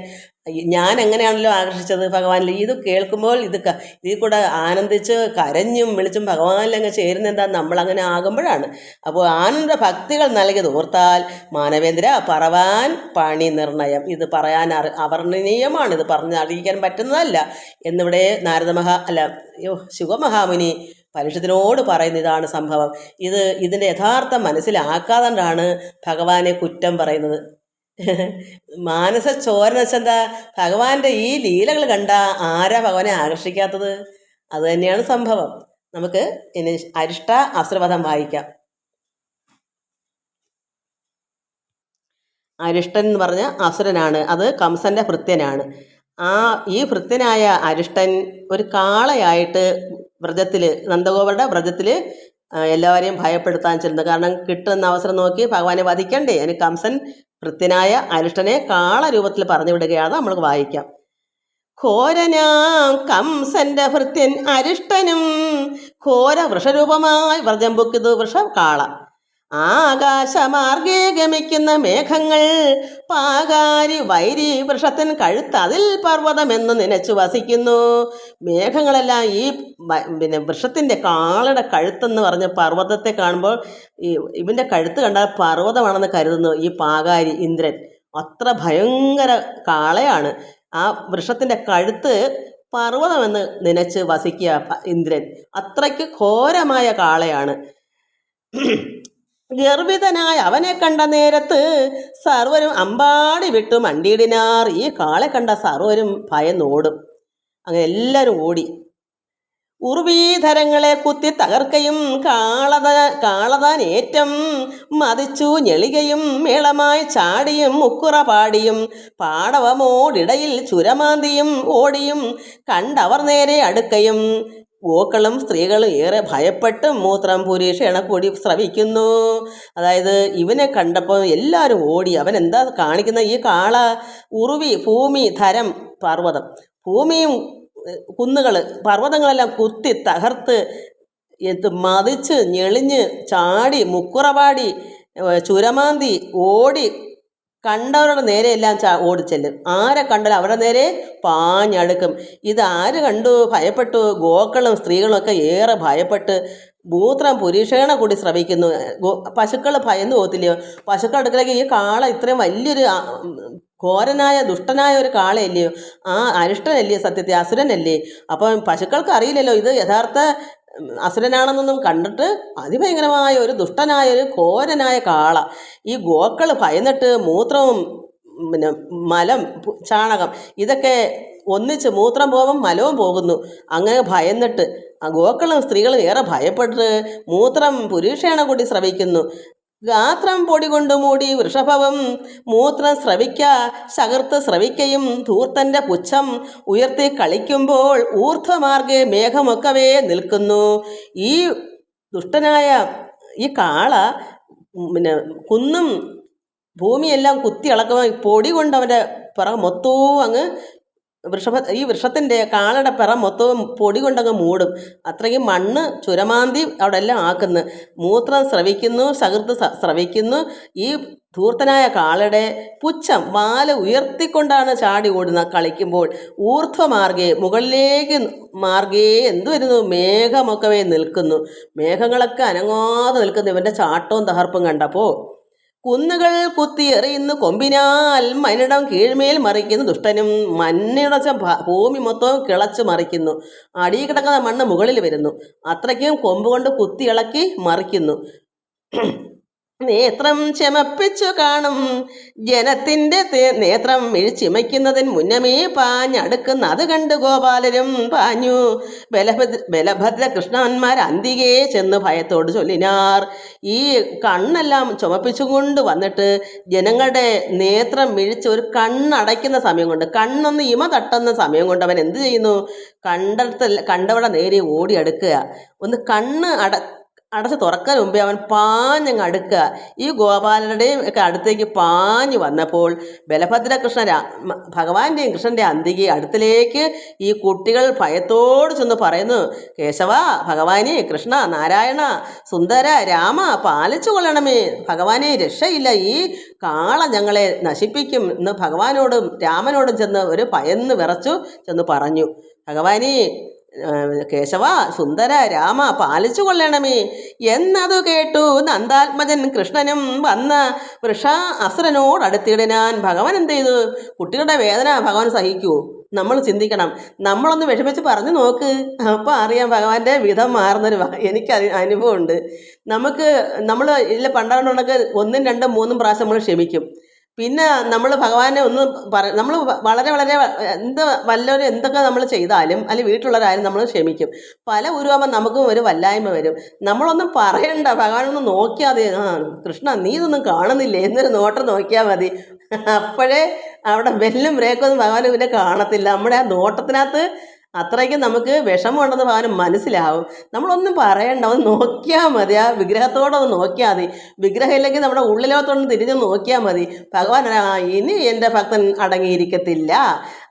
ഞാൻ എങ്ങനെയാണല്ലോ ആകർഷിച്ചത് ഭഗവാനിൽ. ഇത് കേൾക്കുമ്പോൾ ഇതിൽ കൂടെ ആനന്ദിച്ച് കരഞ്ഞും വിളിച്ചും ഭഗവാനിലങ്ങ് ചേരുന്ന എന്താ? നമ്മളങ്ങനെ ആകുമ്പോഴാണ്. അപ്പോൾ ആനന്ദ ഭക്തികൾ നൽകിയത് ഓർത്താൽ മാനവേന്ദ്ര പറവാൻ പണി നിർണയം. ഇത് പറയാൻ അവർണ്ണനീയമാണ്, ഇത് പറഞ്ഞറിയിക്കാൻ പറ്റുന്നതല്ല എന്നിവിടെ ശുഗമഹാമുനി പരീക്ഷത്തിനോട് പറയുന്ന ഇതാണ് സംഭവം. ഇതിൻ്റെ യഥാർത്ഥം മനസ്സിലാക്കാതാണ് ഭഗവാനെ കുറ്റം പറയുന്നത്. മാനസ ചോരന വെച്ചെന്താ? ഭഗവാന്റെ ഈ ലീലകൾ കണ്ട ആരാ ഭഗവാനെ ആകർഷിക്കാത്തത്? അത് തന്നെയാണ് സംഭവം. നമുക്ക് ഇനി അരിഷ്ട അസുരവധം വായിക്കാം. അരിഷ്ടൻ എന്ന് പറഞ്ഞ അസുരനാണ്, അത് കംസന്റെ ഭൃത്യനാണ്. ഈ ഭൃത്യനായ അരിഷ്ടൻ ഒരു കാളയായിട്ട് നന്ദഗോപരുടെ വ്രജത്തിൽ എല്ലാവരെയും ഭയപ്പെടുത്താൻ ചെല്ലുന്നു. കാരണം കിട്ടുന്ന അവസരം നോക്കി ഭഗവാനെ വധിക്കണ്ടേ. അതിന് കംസൻ ഭൃത്യനായ അരിഷ്ടനെ കാളരൂപത്തിൽ പറഞ്ഞു വിടുകയാണ്. നമ്മൾക്ക് വായിക്കാം. ഘോരനാം കംസന്റെ ഭൃത്യൻ അരിഷ്ടനും ഘോര വൃഷരൂപമായി വ്രജം പൊക്കിതു വൃഷകാള. ആകാശമാർഗേ ഗമിക്കുന്ന മേഘങ്ങൾ പാകാരി വൈരി വൃഷത്തിൻ കഴുത്ത് അതിൽ പർവ്വതമെന്ന് നനച്ചു വസിക്കുന്നു. മേഘങ്ങളെല്ലാം ഈ വൃഷത്തിൻ്റെ കാളയുടെ കഴുത്തെന്ന് പറഞ്ഞ പർവ്വതത്തെ കാണുമ്പോൾ ഇവൻ്റെ കഴുത്ത് കണ്ടാൽ പർവ്വതമാണെന്ന് കരുതുന്നു ഈ പാകാരി ഇന്ദ്രൻ. അത്ര ഭയങ്കര കാളയാണ്. ആ വൃഷത്തിൻ്റെ കഴുത്ത് പർവ്വതമെന്ന് നനച്ച് വസിക്കുക ഇന്ദ്രൻ. അത്രയ്ക്ക് ഘോരമായ കാളയാണ്. ഗർഭിതനായ അവനെ കണ്ട നേരത്ത് സർവരും അമ്പാടി വിട്ടു മണ്ടിയിടിനാർ. ഈ കാളെ കണ്ട സർവരും ഭയന്നോടും. അങ്ങനെ എല്ലാവരും ഓടി. ഉർവീധരങ്ങളെ കുത്തി തകർക്കയും കാളതാൻ ഏറ്റം മതിച്ചു ഞെളികയും മേളമായി ചാടിയും മുക്കുറ പാടിയും പാടവമോടിടയിൽ ചുരമാന്തിയും ഓടിയും കണ്ടവർ നേരെ അടുക്കയും ഗോക്കളും സ്ത്രീകളും ഏറെ ഭയപ്പെട്ട് മൂത്രം പുരുഷേണ കൂടി സ്രവിക്കുന്നു. അതായത് ഇവനെ കണ്ടപ്പോൾ എല്ലാവരും ഓടി. അവൻ എന്താ കാണിക്കുന്ന? ഈ കാള ഉറുവി, ഭൂമി, ധരം, പർവ്വതം, ഭൂമിയും കുന്നുകൾ, പർവ്വതങ്ങളെല്ലാം കുത്തി തകർത്ത് മതിച്ച് ഞെളിഞ്ഞ് ചാടി മുക്കുറപാടി ചുരമാന്തി ഓടി കണ്ടവരുടെ നേരെ എല്ലാം ഓടിച്ചെല്ലും. ആരെ കണ്ടാലും അവരുടെ നേരെ പാഞ്ഞടുക്കും. ഇതാര് കണ്ടു ഭയപ്പെട്ടു? ഗോക്കളും സ്ത്രീകളും ഒക്കെ ഏറെ ഭയപ്പെട്ട് മൂത്രം പുരുഷേണ കൂടി സ്രവിക്കുന്നു. പശുക്കൾ ഭയന്ന് പോകത്തില്ലയോ? പശുക്കൾ അടുക്കലേക്ക് ഈ കാള ഇത്രയും വലിയൊരു ഘോരനായ ദുഷ്ടനായ ഒരു കാളയല്ലയോ? ആ അരിഷ്ടനല്ലയോ? സത്യത്തെ അസുരനല്ലേ? അപ്പം പശുക്കൾക്ക് അറിയില്ലല്ലോ ഇത് യഥാർത്ഥ അസുരനാണെന്നൊന്നും. കണ്ടിട്ട് അതിഭയങ്കരമായ ഒരു ദുഷ്ടനായ ഒരു ഘോരനായ കാള. ഈ ഗോക്കൾ ഭയന്നിട്ട് മൂത്രവും പിന്നെ മലം, ചാണകം ഇതൊക്കെ ഒന്നിച്ച് മൂത്രം പോകുമ്പം മലവും പോകുന്നു. അങ്ങനെ ഭയന്നിട്ട് ഗോക്കളും സ്ത്രീകളും ഏറെ ഭയപ്പെട്ട് മൂത്രം പുരുഷേണ കൂടി സ്രവിക്കുന്നു. ഗാത്രം പൊടി കൊണ്ട് മൂടി വൃഷഭവം മൂത്രം ശകർത്ത് സ്രവിക്കയും ധൂർത്തൻ്റെ പുച്ഛം ഉയർത്തി കളിക്കുമ്പോൾ ഊർധ്വമാർഗെ മേഘമൊക്കവേ നിൽക്കുന്നു. ഈ ദുഷ്ടനായ ഈ കാള പിന്നെ കുന്നും ഭൂമിയെല്ലാം കുത്തി ഇളക്കുമ്പോൾ പൊടി കൊണ്ട് അവൻ്റെ പിറകെ മൊത്തവും അങ്ങ് ഈ വൃക്ഷത്തിൻ്റെ കാളയുടെ പിറ മൊത്തവും പൊടി കൊണ്ടങ്ങ് മൂടും. അത്രയും മണ്ണ് ചുരമാന്തി അവിടെ എല്ലാം ആക്കുന്നു. മൂത്രം സ്രവിക്കുന്നു, ശകൃത്ത് സ്രവിക്കുന്നു. ഈ ധൂർത്തനായ കാളയുടെ പുച്ഛം വാല് ഉയർത്തിക്കൊണ്ടാണ് ചാടി ഓടുന്നത് കളിക്കുമ്പോൾ. ഊർധ്വമാർഗേ മുകളിലേക്ക് മാർഗേ എന്തു വരുന്നു? മേഘമൊക്കവേ നിൽക്കുന്നു. മേഘങ്ങളൊക്കെ അനങ്ങാതെ നിൽക്കുന്നു ഇവൻ്റെ ചാട്ടവും തകർപ്പും കണ്ടപ്പോൾ. കുന്നുകൾ കുത്തിയെറിയുന്നു കൊമ്പിനാൽ മനിടം കീഴ്മേൽ മറിക്കുന്നു ദുഷ്ടനും. മണ്ണിടച്ച ഭൂമി മൊത്തവും കിളച്ച് മറിക്കുന്നു. അടിയിൽ കിടക്കുന്ന മണ്ണ് മുകളിൽ വരുന്നു. അത്രയ്ക്കും കൊമ്പ് കൊണ്ട് കുത്തി ഇളക്കി മറിക്കുന്നു. നേത്രം ചെമപ്പിച്ചു കാണും ജനത്തിൻ്റെ നേത്രം മിഴിച്ചിമയ്ക്കുന്നതിന് മുന്നമേ പാഞ്ഞടുക്കുന്ന അത് കണ്ട് ഗോപാലരും പാഞ്ഞു. ബലഭദ്ര കൃഷ്ണന്മാർ അന്തികെ ചെന്ന് ഭയത്തോട് ചൊല്ലിനാർ. ഈ കണ്ണെല്ലാം ചുമപ്പിച്ചുകൊണ്ട് വന്നിട്ട് ജനങ്ങളുടെ നേത്രം മിഴിച്ച് ഒരു കണ്ണടയ്ക്കുന്ന സമയം കൊണ്ട്, കണ്ണൊന്ന് ഇമ തട്ടുന്ന സമയം കൊണ്ട് അവൻ എന്ത് ചെയ്യുന്നു? കണ്ടവിടെ നേരെ ഓടി അടുക്കുക. ഒന്ന് കണ്ണ് അടച്ച് തുറക്കാൻ മുമ്പേ അവൻ പാഞ്ഞങ്ങ് അടുക്കുക. ഈ ഗോപാലരുടെയും ഒക്കെ അടുത്തേക്ക് പാഞ്ഞു വന്നപ്പോൾ ബലഭദ്ര ഭഗവാന്റെയും കൃഷ്ണൻ്റെ അന്തികെ അടുത്തിലേക്ക് ഈ കുട്ടികൾ ഭയത്തോട് ചെന്ന് പറയുന്നു, കേശവ, ഭഗവാനെ, കൃഷ്ണ, നാരായണ, സുന്ദര, രാമ, പാലിച്ചു കൊള്ളണമേ. ഭഗവാനെ, രക്ഷയില്ല, ഈ കാള ഞങ്ങളെ നശിപ്പിക്കും എന്ന് ഭഗവാനോടും രാമനോടും ചെന്ന് ഒരു ഭയന്ന് വിറച്ചു ചെന്ന് പറഞ്ഞു. ഭഗവാനെ, കേശവ, സുന്ദര, രാമ, പാലിച്ചു കൊള്ളണമേ എന്നതു കേട്ടു നന്ദാത്മജൻ കൃഷ്ണനും വന്ന അസുരനോടടുത്തിടാൻ. ഭഗവാൻ എന്ത് ചെയ്തു? കുട്ടികളുടെ വേദന ഭഗവാൻ സഹിക്കൂ? നമ്മൾ ചിന്തിക്കണം. നമ്മളൊന്ന് വിഷമിച്ച് പറഞ്ഞു നോക്ക്, അപ്പോൾ അറിയാം ഭഗവാന്റെ വിധം മാറുന്നൊരു. എനിക്ക് അനുഭവമുണ്ട്. നമ്മൾ ഇതിൽ പണ്ടാണ്ടുണ്ടൊക്കെ 1, 2, 3 പ്രാവശ്യം നമ്മൾ ക്ഷമിക്കും. പിന്നെ നമ്മൾ ഭഗവാനെ ഒന്ന് നമ്മൾ വളരെ വല്ലവരും എന്തൊക്കെ നമ്മൾ ചെയ്താലും അല്ലെങ്കിൽ വീട്ടിലുള്ളവരായാലും നമ്മൾ ക്ഷമിക്കും. പല ഉരുവാകുമ്പോൾ നമുക്കും ഒരു വല്ലായ്മ വരും. നമ്മളൊന്നും പറയണ്ട, ഭഗവാനൊന്ന് നോക്കിയാൽ മതി. കൃഷ്ണ, നീ ഇതൊന്നും കാണുന്നില്ലേ എന്നൊരു നോട്ടം നോക്കിയാൽ മതി. അപ്പോഴേ അവിടെ ബെല്ലും ബ്രേക്കൊന്നും ഭഗവാൻ പിന്നെ കാണത്തില്ല. നമ്മുടെ ആ നോട്ടത്തിനകത്ത് അത്രയ്ക്കും നമുക്ക് വിഷമമുണ്ടെന്ന് ഭഗവാന് മനസ്സിലാവും. നമ്മളൊന്നും പറയണ്ട, ഒന്ന് നോക്കിയാൽ മതി. ആ വിഗ്രഹത്തോടൊന്ന് നോക്കിയാൽ മതി. വിഗ്രഹം ഇല്ലെങ്കിൽ നമ്മുടെ ഉള്ളിലോട്ടൊന്ന് തിരിഞ്ഞ് നോക്കിയാൽ മതി. ഭഗവാൻ ഇനി എൻ്റെ ഭക്തൻ അടങ്ങിയിരിക്കത്തില്ല,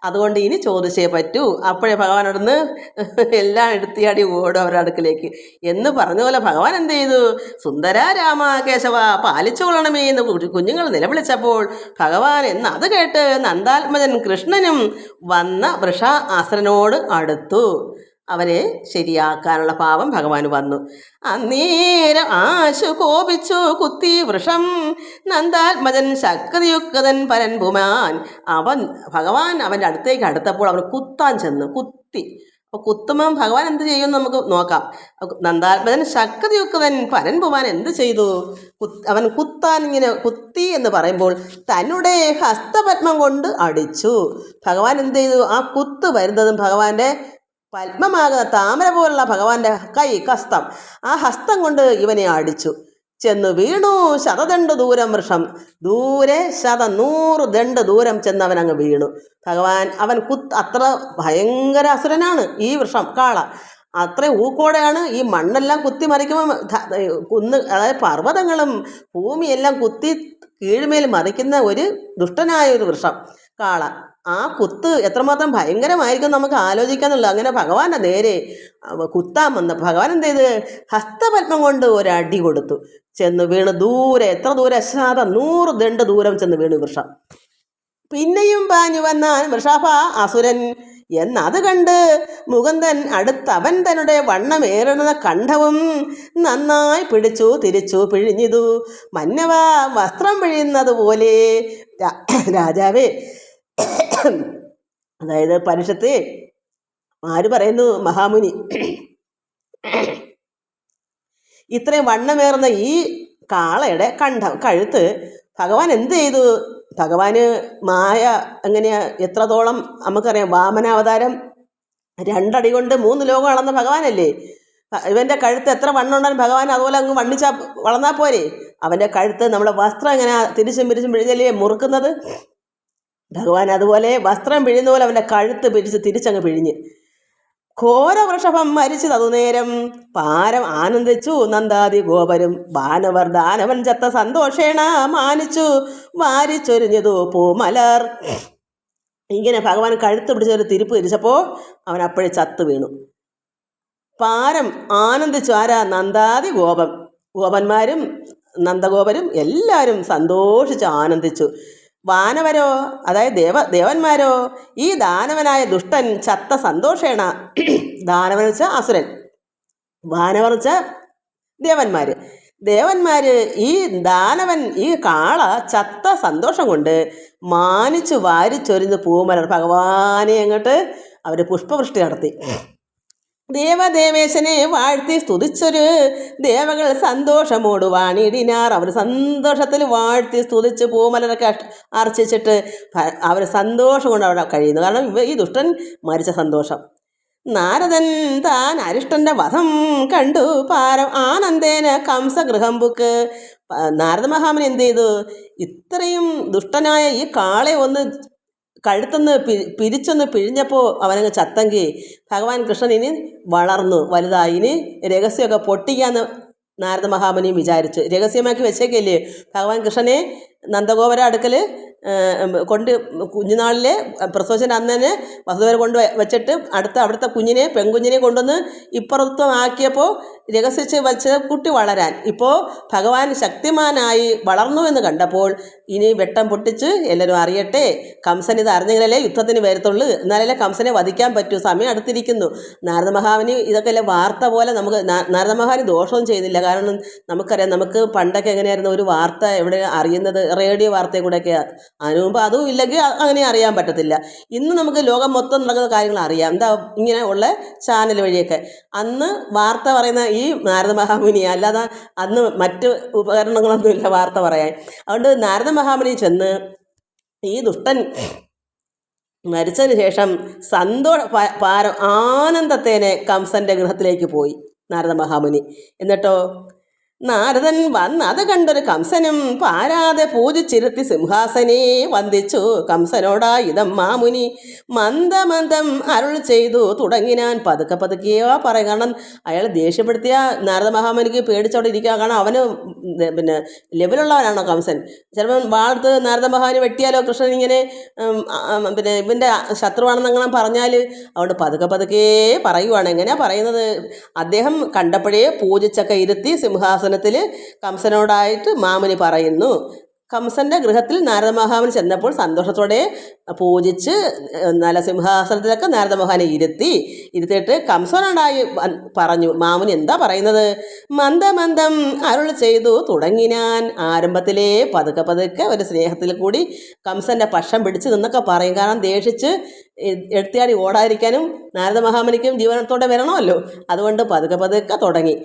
അതുകൊണ്ട് ഇനി ചോദിച്ചേ പറ്റൂ. അപ്പോഴേ ഭഗവാൻ അവിടുന്ന് എല്ലാം എടുത്തിയാടി ഓടും അവരുടെ അടുക്കിലേക്ക് എന്ന് പറഞ്ഞ പോലെ ഭഗവാൻ എന്ത് ചെയ്തു? സുന്ദര, രാമ, കേശവ, പാലിച്ചു കൊള്ളണമേ എന്ന് കുഞ്ഞുങ്ങൾ നിലവിളിച്ചപ്പോൾ ഭഗവാൻ എന്ന് അത് കേട്ട് നന്ദാത്മജൻ കൃഷ്ണനും വന്ന വൃഷാസുരനോട് അടുത്തു. അവനെ ശരിയാക്കാനുള്ള പാവം ഭഗവാന് വന്നു. അന്നേരം ആശു കോപിച്ചു കുത്തി വൃഷം നന്ദാത്മജൻ ശക്തിയുക്തൻ പരൻപുമാൻ. ഭഗവാൻ അവൻ്റെ അടുത്തേക്ക് അടുത്തപ്പോൾ അവൻ കുത്താൻ ചെന്നു. കുത്തി. അപ്പോൾ കുത്തുമ്പം ഭഗവാൻ എന്ത് ചെയ്യുമെന്ന് നമുക്ക് നോക്കാം. നന്ദാത്മജൻ ശക്തിയുക്തൻ പരൻപുമാൻ എന്ത് ചെയ്തു? അവൻ കുത്താൻ ഇങ്ങനെ കുത്തി എന്ന് പറയുമ്പോൾ തന്നുടെ ഹസ്തപത്മം കൊണ്ട് അടിച്ചു. ഭഗവാൻ എന്ത് ചെയ്തു? ആ കുത്ത് വരുന്നതും ഭഗവാന്റെ പത്മമാകുന്ന താമര പോലുള്ള ഭഗവാന്റെ കൈ ഹസ്തം, ആ ഹസ്തം കൊണ്ട് ഇവനെ അടിച്ചു. ചെന്നു വീണു ശതദണ്ഡ് ദൂരം വൃഷം, ദൂരെ 100 ദണ്ഡ് ദൂരം ചെന്ന് അവൻ അങ്ങ് വീണു. ഭഗവാൻ അവൻ അത്ര ഭയങ്കര അസുരനാണ് ഈ വൃഷം കാള. അത്ര ഊക്കോടെയാണ് ഈ മണ്ണെല്ലാം കുത്തി മറിക്കുമ്പോൾ അതായത് പർവ്വതങ്ങളും ഭൂമിയെല്ലാം കുത്തി കീഴ്മേൽ മറിക്കുന്ന ഒരു ദുഷ്ടനായ ഒരു വൃക്ഷം കാള. ആ കുത്ത് എത്രമാത്രം ഭയങ്കരമായിരിക്കും നമുക്ക് ആലോചിക്കാന്നുള്ളൂ. അങ്ങനെ ഭഗവാന്റെ നേരെ കുത്താൻ വന്ന ഭഗവാൻ എന്ത് ചെയ്ത് ഹസ്തപത്മം കൊണ്ട് ഒരടി കൊടുത്തു. ചെന്ന് വീണ് ദൂരെ, എത്ര ദൂരെ, 100 ദണ്ഡ് ദൂരം ചെന്ന് വീണു വൃക്ഷം. പിന്നെയും പാഞ്ഞു വന്നാൻ വൃഷഭ അസുരൻ എന്നത് കണ്ട് മുകുന്ദൻ അടുത്തവൻ തന്നെ വണ്ണമേറുന്ന കണ്ഠവും നന്നായി പിടിച്ചു തിരിച്ചു പിഴിഞ്ഞിതു. മന്നവ വസ്ത്രം പിഴിയുന്നത് പോലെ. രാജാവേ, അതായത് പരിഷത്തെ ആര് പറയുന്നു? മഹാമുനി. ഇത്രയും വണ്ണമേറുന്ന ഈ കാളയുടെ കഴുത്ത് ഭഗവാൻ എന്ത് ചെയ്തു? ഭഗവാന് മായ എങ്ങനെയാ, എത്രത്തോളം നമുക്കറിയാം. വാമനാവതാരം 2 അടി കൊണ്ട് 3 ലോകം അളന്ന ഭഗവാനല്ലേ. ഇവൻ്റെ കഴുത്ത് എത്ര വണ്ണമുണ്ടാലും ഭഗവാൻ അതുപോലെ അങ്ങ് വണ്ണിച്ചാൽ വളർന്നാൽ പോരെ. അവൻ്റെ കഴുത്ത് നമ്മുടെ വസ്ത്രം എങ്ങനെ തിരിച്ചും പിരിച്ചും പിഴിഞ്ഞല്ലേ മുറുക്കുന്നത്. ഭഗവാൻ അതുപോലെ വസ്ത്രം പിഴിയുന്ന പോലെ അവൻ്റെ കഴുത്ത് പിരിച്ച് തിരിച്ചങ്ങ് പിഴിഞ്ഞ്. ഘോരവൃഷഭം മരിച്ചു തതുനേരം പാരം ആനന്ദിച്ചു നന്ദാദി ഗോപരും. വാനവർ ദാനവൻ ചത്ത സന്തോഷേണ മാനിച്ചു വാരിച്ചൊരിഞ്ഞതു പൂമലർ. ഇങ്ങനെ ഭഗവാൻ കഴുത്ത് പിടിച്ചൊരു തിരിപ്പ് തിരിച്ചപ്പോൾ അവൻ അപ്പോഴേ ചത്തു വീണു. പാരം ആനന്ദിച്ചു. ആരാ? നന്ദാദി ഗോപന്മാരും നന്ദഗോപരും എല്ലാവരും സന്തോഷിച്ച് ആനന്ദിച്ചു. വാനവരോ, അതായത് ദേവന്മാരോ, ഈ ദാനവനായ ദുഷ്ടൻ ചത്ത സന്തോഷേണ. ദാനവൻ വെച്ചാൽ അസുരൻ, വാനവർ വെച്ചാൽ ദേവന്മാര് ഈ ദാനവൻ ഈ കാള ചത്ത സന്തോഷം കൊണ്ട് മാനിച്ചു വാരിച്ചൊരിഞ്ഞ് പൂമലർ. ഭഗവാനെ അങ്ങോട്ട് അവർ പുഷ്പവൃഷ്ടി നടത്തി. ദേവദേവേശനെ വാഴ്ത്തി സ്തുതിച്ചൊരു ദേവകൾ സന്തോഷമോട് വാണിടിനാർ. അവർ സന്തോഷത്തിൽ വാഴ്ത്തി സ്തുതിച്ച് പൂമലരൊക്കെ അർച്ചിച്ചിട്ട് അവർ സന്തോഷം കൊണ്ട് അവിടെ കഴിയുന്നു. കാരണം ഈ ദുഷ്ടൻ മരിച്ച സന്തോഷം. നാരദൻ താൻ അരിഷ്ടന്റെ വധം കണ്ടു പാരം ആനന്ദേന കംസഗൃഹം ബുക്ക്. നാരദ മഹാമുനി എന്ത് ചെയ്തു? ഇത്രയും ദുഷ്ടനായ ഈ കാളെ ഒന്ന് കഴുത്തൊന്ന് പിരിച്ചൊന്ന് പിഴിഞ്ഞപ്പോൾ അവനങ്ങ് ചത്തെങ്കിൽ ഭഗവാൻ കൃഷ്ണൻ ഇനി വളർന്നു വലുതായി, ഇനി രഹസ്യമൊക്കെ പൊട്ടിക്കാന്ന് നാരദ മഹാമുനി വിചാരിച്ചു. രഹസ്യമാക്കി വെച്ചേക്കല്ലേ ഭഗവാൻ കൃഷ്ണനെ നന്ദഗോപുര അടുക്കൽ കൊണ്ട് കുഞ്ഞുനാളിലെ പ്രസവത്തിന് അന്ന് തന്നെ വസുദേവരെ കൊണ്ട് വെച്ചിട്ട് അവിടുത്തെ പെൺകുഞ്ഞിനെ കൊണ്ടുവന്ന് ഇപ്പുറത്വമാക്കിയപ്പോൾ രഹസ്യച്ച് വെച്ച് കുട്ടി വളരാൻ. ഇപ്പോൾ ഭഗവാൻ ശക്തിമാനായി വളർന്നു എന്ന് കണ്ടപ്പോൾ ഇനി വെട്ടം പൊട്ടിച്ച് എല്ലാവരും അറിയട്ടെ, കംസൻ ഇത് അറിഞ്ഞെങ്കിലല്ലേ യുദ്ധത്തിന് വരത്തുള്ളൂ, എന്നാലല്ലേ കംസനെ വധിക്കാൻ പറ്റൂ, സമയം അടുത്തിരിക്കുന്നു. നാരദ മഹാമുനി ഇതൊക്കെ വാർത്ത പോലെ നമുക്ക് നാരദ മഹാമുനി ദോഷവും ചെയ്തില്ല. കാരണം നമുക്കറിയാം, നമുക്ക് പണ്ടൊക്കെ എങ്ങനെയായിരുന്നു ഒരു വാർത്ത എവിടെ അറിയുന്നത്? റേഡിയോ വാർത്തയെ കൂടെയൊക്കെയാണ്. അതിനു മുമ്പ് അതും ഇല്ലെങ്കിൽ അങ്ങനെ അറിയാൻ പറ്റത്തില്ല. ഇന്ന് നമുക്ക് ലോകം മൊത്തം നടക്കുന്ന കാര്യങ്ങൾ അറിയാം, എന്താ ഇങ്ങനെ ഉള്ള ചാനൽ വഴിയൊക്കെ. അന്ന് വാർത്ത പറയുന്ന ഈ നാരദ മഹാമുനി, അല്ലാതെ അന്ന് മറ്റ് ഉപകരണങ്ങളൊന്നുമില്ല വാർത്ത പറയാൻ. അതുകൊണ്ട് നാരദ മഹാമുനി ചെന്ന് ഈ ദുഷ്ടൻ മരിച്ചതിന് ശേഷം ആനന്ദത്തേനെ കംസന്റെ ഗൃഹത്തിലേക്ക് പോയി നാരദ മഹാമുനി. എന്നിട്ടോ നാരദൻ വന്നത് കണ്ടൊരു കംസനും പാരാതെ പൂജിച്ചിരുത്തി സിംഹാസനെ വന്ദിച്ചു. കംസനോടാ ഇതം മാമുനി മന്ദമന്ദം അരുൾ ചെയ്തു തുടങ്ങിനാൻ. പതുക്കെയോ പറയും. കാരണം അയാൾ ദേഷ്യപ്പെടുത്തിയ നാരദ മഹാമുനിക്ക് പേടിച്ചവിടെ ഇരിക്കുക. കാരണം അവന് ലെവലുള്ളവനാണോ കംസൻ? ചിലപ്പം വാഴ്ത്ത് നാരദ മഹാമുനി വെട്ടിയാലോ കൃഷ്ണൻ ഇങ്ങനെ ഇവൻ്റെ ശത്രുവാണെന്നങ്ങനെ പറഞ്ഞാൽ അതുകൊണ്ട് പതുക്കെ പറയുവാണ്. എങ്ങനെയാണ് പറയുന്നത്? അദ്ദേഹം കണ്ടപ്പോഴേ പൂജിച്ചൊക്കെ ഇരുത്തി സിംഹാസനത്തിൽ കംസനോടായിട്ട് മാമുനി പറയുന്നു. കംസന്റെ ഗൃഹത്തിൽ നാരദ മഹാമുനി ചെന്നപ്പോൾ സന്തോഷത്തോടെ പൂജിച്ച് നല്ല സിംഹാസനത്തിലൊക്കെ നാരദ മഹാനെ ഇരുത്തിയിട്ട് കംസനോടായി പറഞ്ഞു. മാമുനി എന്താ പറയുന്നത്? മന്ദമന്ദം അരുൾ ചെയ്തു തുടങ്ങിനാൻ. ആരംഭത്തിലേ പതുക്കെ ഒരു സ്നേഹത്തിൽ കൂടി കംസന്റെ പക്ഷം പിടിച്ച് നിന്നൊക്കെ പറയും. കാരണം ദേഷിച്ച് എടുത്തിയാടി ഓടാതിരിക്കാനും നാരദ മഹാമുനിക്കും ജീവനത്തോടെ വരണമല്ലോ. അതുകൊണ്ട് പതുക്കെ തുടങ്ങി.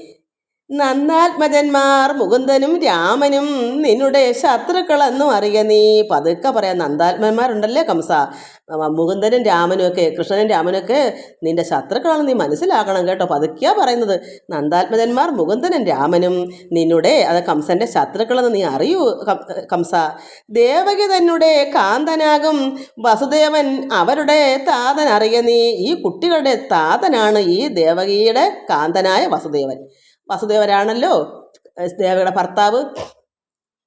നന്ദാത്മജന്മാർ മുകുന്ദനും രാമനും നിന്നുടെ ശത്രുക്കളെന്നും അറിയ നീ. പതുക്കെ പറയാം. നന്ദാത്മന്മാരുണ്ടല്ലേ കംസ, മുകുന്ദനും രാമനും ഒക്കെ, കൃഷ്ണനും രാമനും ഒക്കെ നിന്റെ ശത്രുക്കളാണെന്ന് നീ മനസ്സിലാക്കണം കേട്ടോ. പതുക്കെയാ പറയുന്നത്. നന്ദാത്മജന്മാർ മുകുന്ദനും രാമനും നിന്നുടെ, അത് കംസന്റെ ശത്രുക്കളെന്ന് നീ അറിയൂ കംസ. ദേവകി തന്നെ കാന്തനാകും വസുദേവൻ അവരുടെ താതൻ അറിയ നീ. ഈ കുട്ടികളുടെ താതനാണ് ഈ ദേവകിയുടെ കാന്തനായ വസുദേവൻ. വസുദേവരാണല്ലോ ദേവയുടെ ഭർത്താവ്.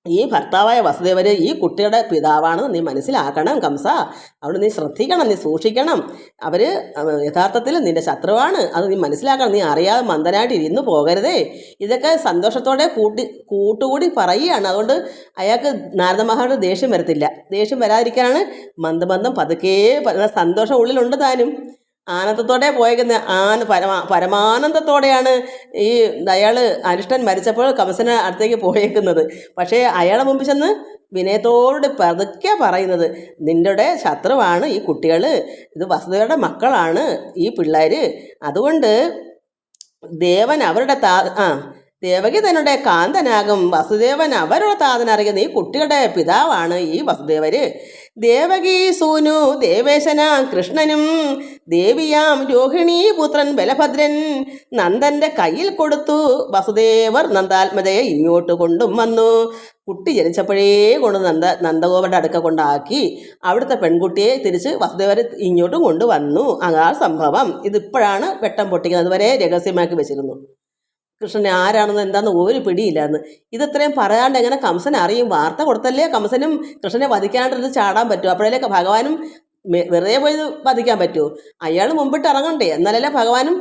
ഈ ഭർത്താവായ വസുദേവര് ഈ കുട്ടിയുടെ പിതാവാണെന്ന് നീ മനസ്സിലാക്കണം കംസ. അവിടെ നീ ശ്രദ്ധിക്കണം, നീ സൂക്ഷിക്കണം. അവർ യഥാർത്ഥത്തിൽ നിന്റെ ശത്രുവാണ്, അത് നീ മനസ്സിലാക്കണം. നീ അറിയാതെ മന്ദനായിട്ട് ഇരുന്ന് പോകരുതേ. ഇതൊക്കെ സന്തോഷത്തോടെ കൂട്ടുകൂടി പറയുകയാണ്. അതുകൊണ്ട് അയാൾക്ക് നാരദ മഹാരാജ് ദേഷ്യം വരത്തില്ല. ദേഷ്യം വരാതിരിക്കാനാണ് മന്ദമന്ദം പതുക്കെ സന്തോഷം ഉള്ളിലുണ്ട് താനും. ആനന്ദത്തോടെ പോയേക്കുന്ന പരമാനന്ദത്തോടെയാണ് ഈ അയാൾ അരിഷ്ടൻ മരിച്ചപ്പോൾ കംസന് അടുത്തേക്ക് പോയേക്കുന്നത്. പക്ഷേ അയാളെ മുമ്പിൽ ചെന്ന് വിനയത്തോട് പതുക്കെ പറയുന്നത്, നിന്റെ ശത്രുവാണ് ഈ കുട്ടികൾ, ഇത് വസുദേവരുടെ മക്കളാണ് ഈ പിള്ളേർ. അതുകൊണ്ട് ദേവൻ അവരുടെ ദേവകി തന്നെ കാന്തനാകും വസുദേവൻ അവരുടെ താതനറിയുന്ന ഈ കുട്ടികളുടെ പിതാവാണ് ഈ വസുദേവര്. ദേവകി സൂനു ദേവേശനാം കൃഷ്ണനും ദേവിയാം രോഹിണീ പുത്രൻ ബലഭദ്രൻ നന്ദന്റെ കയ്യിൽ കൊടുത്തു. വസുദേവർ നന്ദാത്മജയെ ഇങ്ങോട്ട് കൊണ്ടും വന്നു. കുട്ടി ജനിച്ചപ്പോഴേ കൊണ്ട് നന്ദഗോപരുടെ അടുക്ക കൊണ്ടാക്കി. അവിടുത്തെ പെൺകുട്ടിയെ തിരിച്ച് വസുദേവർ ഇങ്ങോട്ടും കൊണ്ടുവന്നു. അതാ സംഭവം. ഇതിപ്പോഴാണ് വെട്ടം പൊട്ടിക്കുന്നത്. അതുവരെ രഹസ്യമാക്കി വെച്ചിരുന്നു. കൃഷ്ണൻ ആരാണെന്ന് എന്താണെന്ന് ഒരു പിടിയില്ലാന്ന്. ഇതത്രയും പറയാണ്ട് എങ്ങനെ കംസൻ അറിയും? വാർത്ത കൊടുത്തല്ലേ കംസനും കൃഷ്ണനെ വധിക്കാനായിട്ട് ചാടാൻ പറ്റുമോ? അപ്പോഴല്ലേ ഭഗവാനും വെറുതെ പോയി വധിക്കാൻ പറ്റുമോ? അയാൾ മുമ്പിട്ട് ഇറങ്ങണ്ടേ, എന്നാലല്ലേ ഭഗവാനും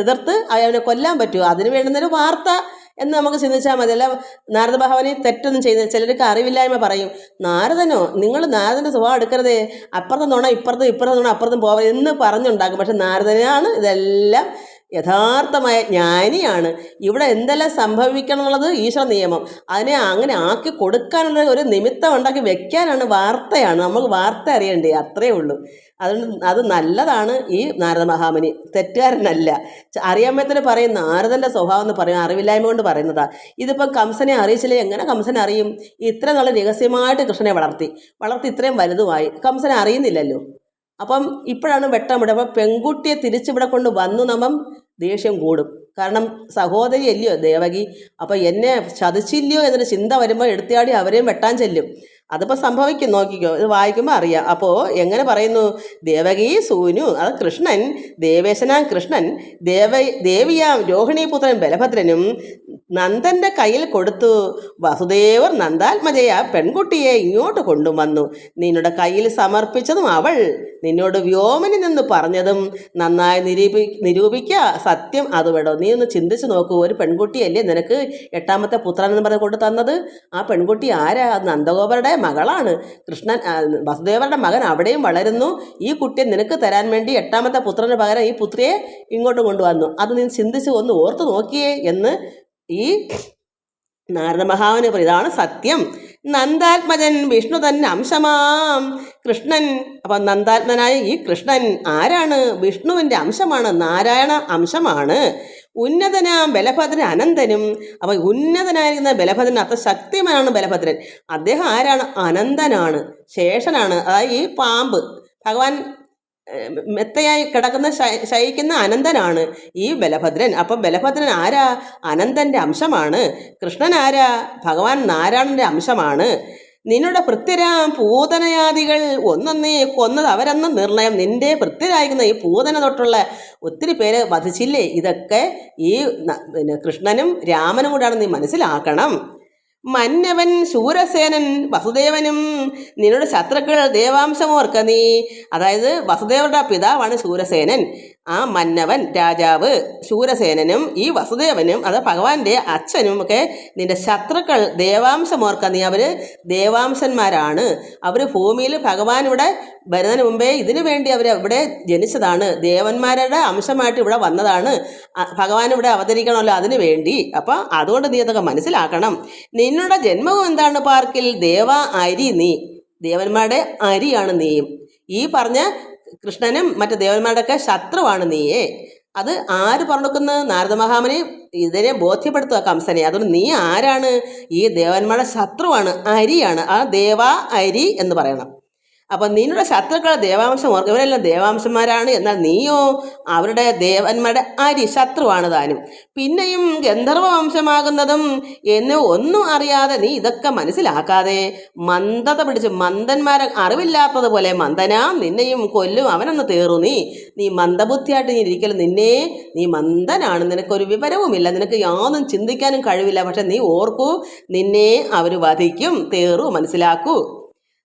എതിർത്ത് അയാളെ കൊല്ലാൻ പറ്റുമോ? അതിന് വേണ്ടുന്നൊരു വാർത്ത എന്ന് നമുക്ക് ചിന്തിച്ചാൽ മതി. അല്ല നാരദ ഭഗവാനെ തെറ്റൊന്നും ചെയ്യുന്നത്. ചിലർക്ക് അറിവില്ലായ്മ പറയും. നാരദനോ, നിങ്ങൾ നാരദൻ്റെ സ്വഭാവം എടുക്കരുതേ, അപ്പുറത്തും നോണം ഇപ്പുറത്തും നോണം അപ്പുറത്തും പോവാം എന്ന് പറഞ്ഞുണ്ടാക്കും. പക്ഷെ നാരദനാണ് ഇതെല്ലാം യഥാർത്ഥമായ ജ്ഞാനിയാണ്. ഇവിടെ എന്തെല്ലാം സംഭവിക്കണം എന്നുള്ളത് ഈശ്വര നിയമം. അതിനെ അങ്ങനെ ആക്കി കൊടുക്കാനുള്ള ഒരു നിമിത്തം ഉണ്ടാക്കി വെക്കാനാണ്, വാർത്തയാണ്. നമുക്ക് വാർത്ത അറിയണ്ടേ, അത്രയേ ഉള്ളൂ. അത് നല്ലതാണ്. ഈ നാരദ മഹാമുനി തെറ്റുകാരനല്ല. അറിയാമത്തിന് പറയും നാരദൻ്റെ സ്വഭാവം എന്ന് പറയും, അറിവില്ലായ്മ കൊണ്ട് പറയുന്നതാണ്. ഇതിപ്പം കംസനെ അറിയിച്ചില്ലേ, എങ്ങനെ കംസനെ അറിയും? ഇത്ര നല്ല രഹസ്യമായിട്ട് കൃഷ്ണനെ വളർത്തി ഇത്രയും വലുതുമായി കംസനെ അറിയുന്നില്ലല്ലോ. അപ്പം ഇപ്പോഴാണ് വെട്ടമിടുക. അപ്പം പെൺകുട്ടിയെ തിരിച്ചിവിടെ കൊണ്ട് വന്നു നമ്മം ദേഷ്യം കൂടും. കാരണം സഹോദരി അല്ലയോ ദേവകി. അപ്പം എന്നെ ചതിച്ചില്ലയോ എന്നൊരു ചിന്ത വരുമ്പോൾ എടുത്തിയാടി അവരെയും വെട്ടാൻ ചെല്ലും. അതിപ്പോൾ സംഭവിക്കും, നോക്കിക്കോ. ഇത് വായിക്കുമ്പോൾ അറിയാം. അപ്പോൾ എങ്ങനെ പറയുന്നു? ദേവകി സൂനു, അത് കൃഷ്ണൻ ദേവേശനാം കൃഷ്ണൻ ദേവിയാം രോഹിണീപുത്രൻ ബലഭദ്രനും നന്ദൻ്റെ കയ്യിൽ കൊടുത്തു. വസുദേവർ നന്ദാത്മജയ പെൺകുട്ടിയെ ഇങ്ങോട്ട് കൊണ്ടുവന്നു. നിന്നുടെ കയ്യിൽ സമർപ്പിച്ചതും അവൾ നിന്നോട് വ്യോമനിൽ നിന്ന് പറഞ്ഞതും നന്നായി നിരൂപിക്കുക. സത്യം അത് വിടോ. നീ ഒന്ന് ചിന്തിച്ച് നോക്കൂ. ഒരു പെൺകുട്ടിയല്ലേ നിനക്ക് 8ാമത്തെ പുത്രൻ എന്ന് പറഞ്ഞ് കൊണ്ട് തന്നത്? ആ പെൺകുട്ടി ആരാ? നന്ദഗോപരുടെ മകളാണ്. കൃഷ്ണൻ വസുദേവരുടെ മകൻ അവിടെയും വളരുന്നു. ഈ കുട്ടിയെ നിനക്ക് തരാൻ വേണ്ടി 8ാമത്തെ പുത്രന് പകരം ഈ പുത്രിയെ ഇങ്ങോട്ട് കൊണ്ടുവന്നു. അത് നീ ചിന്തിച്ച് ഒന്ന് ഓർത്ത് നോക്കിയേ എന്ന് ഈ നാരദ മഹാവിന് ഇതാണ് സത്യം. നന്ദാത്മജൻ വിഷ്ണു തന്നെ അംശമാം കൃഷ്ണൻ. അപ്പം നന്ദാത്മനായ ഈ കൃഷ്ണൻ ആരാണ്? വിഷ്ണുവിൻ്റെ അംശമാണ്, നാരായണ അംശമാണ്. ഉന്നതനാം ബലഭദ്രൻ അനന്തനും. അപ്പം ഉന്നതനായിരിക്കുന്ന ബലഭദ്രൻ, അത്ര ശക്തിമാനാണ് ബലഭദ്രൻ. അദ്ദേഹം ആരാണ്? അനന്തനാണ്, ശേഷനാണ്. അതായത് ഈ പാമ്പ് ഭഗവാൻ മെത്തയായി കിടക്കുന്ന ശയിക്കുന്ന അനന്തനാണ് ഈ ബലഭദ്രൻ. അപ്പം ബലഭദ്രൻ ആരാ? അനന്തൻ്റെ അംശമാണ്. കൃഷ്ണൻ ആരാ? ഭഗവാൻ നാരായണൻ്റെ അംശമാണ്. നിന്നുടെ പൃഥ്വിരാം പൂതനയാദികൾ ഒന്നൊന്നേ കൊന്നത് അവരെന്ന് നിർണയം. നിന്റെ പൃഥ്വിരായിരിക്കുന്ന ഈ പൂതന തൊട്ടുള്ള ഒത്തിരി പേര് വധിച്ചില്ലേ? ഇതൊക്കെ ഈ കൃഷ്ണനും രാമനും കൂടെയാണ് നീ മനസ്സിലാക്കണം. മന്നവൻ ശൂരസേനൻ വസുദേവനും നിന്നോട് ശത്രുക്കൾ ദേവാംശമോർക്ക നീ. അതായത് വസുദേവരുടെ പിതാവാണ് ശൂരസേനൻ. ആ മന്നവൻ രാജാവ് ശൂരസേനനും ഈ വസുദേവനും, അത് ഭഗവാന്റെ അച്ഛനും ഒക്കെ നിന്റെ ശത്രുക്കൾ ദേവാംശമോർക്ക നീ. അവർ ദേവാംശന്മാരാണ്. അവർ ഭൂമിയിൽ ഭഗവാൻ ഇവിടെ വരുന്നതിന് മുമ്പേ ഇതിനു വേണ്ടി അവർ ഇവിടെ ജനിച്ചതാണ്. ദേവന്മാരുടെ അംശമായിട്ട് ഇവിടെ വന്നതാണ്. ഭഗവാൻ ഇവിടെ അവതരിക്കണമല്ലോ, അതിനു വേണ്ടി. അപ്പം അതുകൊണ്ട് നീ അതൊക്കെ മനസ്സിലാക്കണം. നിന്നുടെ ജന്മവും എന്താണ് പാർക്കിൽ? ദേവ അരി നീ. ദേവന്മാരുടെ അരിയാണ് നീയും. ഈ പറഞ്ഞ കൃഷ്ണനും മറ്റു ദേവന്മാരുടെയൊക്കെ ശത്രുവാണ് നീയേ. അത് ആര് പറഞ്ഞെടുക്കുന്ന നാരദ മഹാമുനി ഇതിനെ ബോധ്യപ്പെടുത്തുക കംസനെ. അതുകൊണ്ട് നീ ആരാണ്? ഈ ദേവന്മാരുടെ ശത്രുവാണ്, അരിയാണ്. ആ ദേവ അരി എന്ന് പറയണം. അപ്പം നിങ്ങളുടെ ശത്രുക്കൾ ദേവാംശം ഓർക്കുക, ഇവരെല്ലാം ദേവാംശന്മാരാണ്. എന്നാൽ നീയോ അവരുടെ ദേവന്മാരുടെ അരി, ശത്രുവാണ് താനും. പിന്നെയും ഗന്ധർവ വംശമാകുന്നതും എന്ന് ഒന്നും അറിയാതെ നീ ഇതൊക്കെ മനസ്സിലാക്കാതെ മന്ദത പിടിച്ച് മന്ദന്മാരെ അറിവില്ലാത്തതുപോലെ മന്ദനാം നിന്നെയും കൊല്ലും അവനൊന്ന് തീറു. നീ മന്ദബുദ്ധിയായിട്ട് നീ ഇരിക്കലും നീ മന്ദനാണ്, നിനക്കൊരു വിവരവുമില്ല, നിനക്ക് യാതൊന്നും ചിന്തിക്കാനും കഴിവില്ല. പക്ഷെ നീ ഓർക്കൂ, നിന്നെ അവർ വധിക്കും, തീറു, മനസ്സിലാക്കൂ.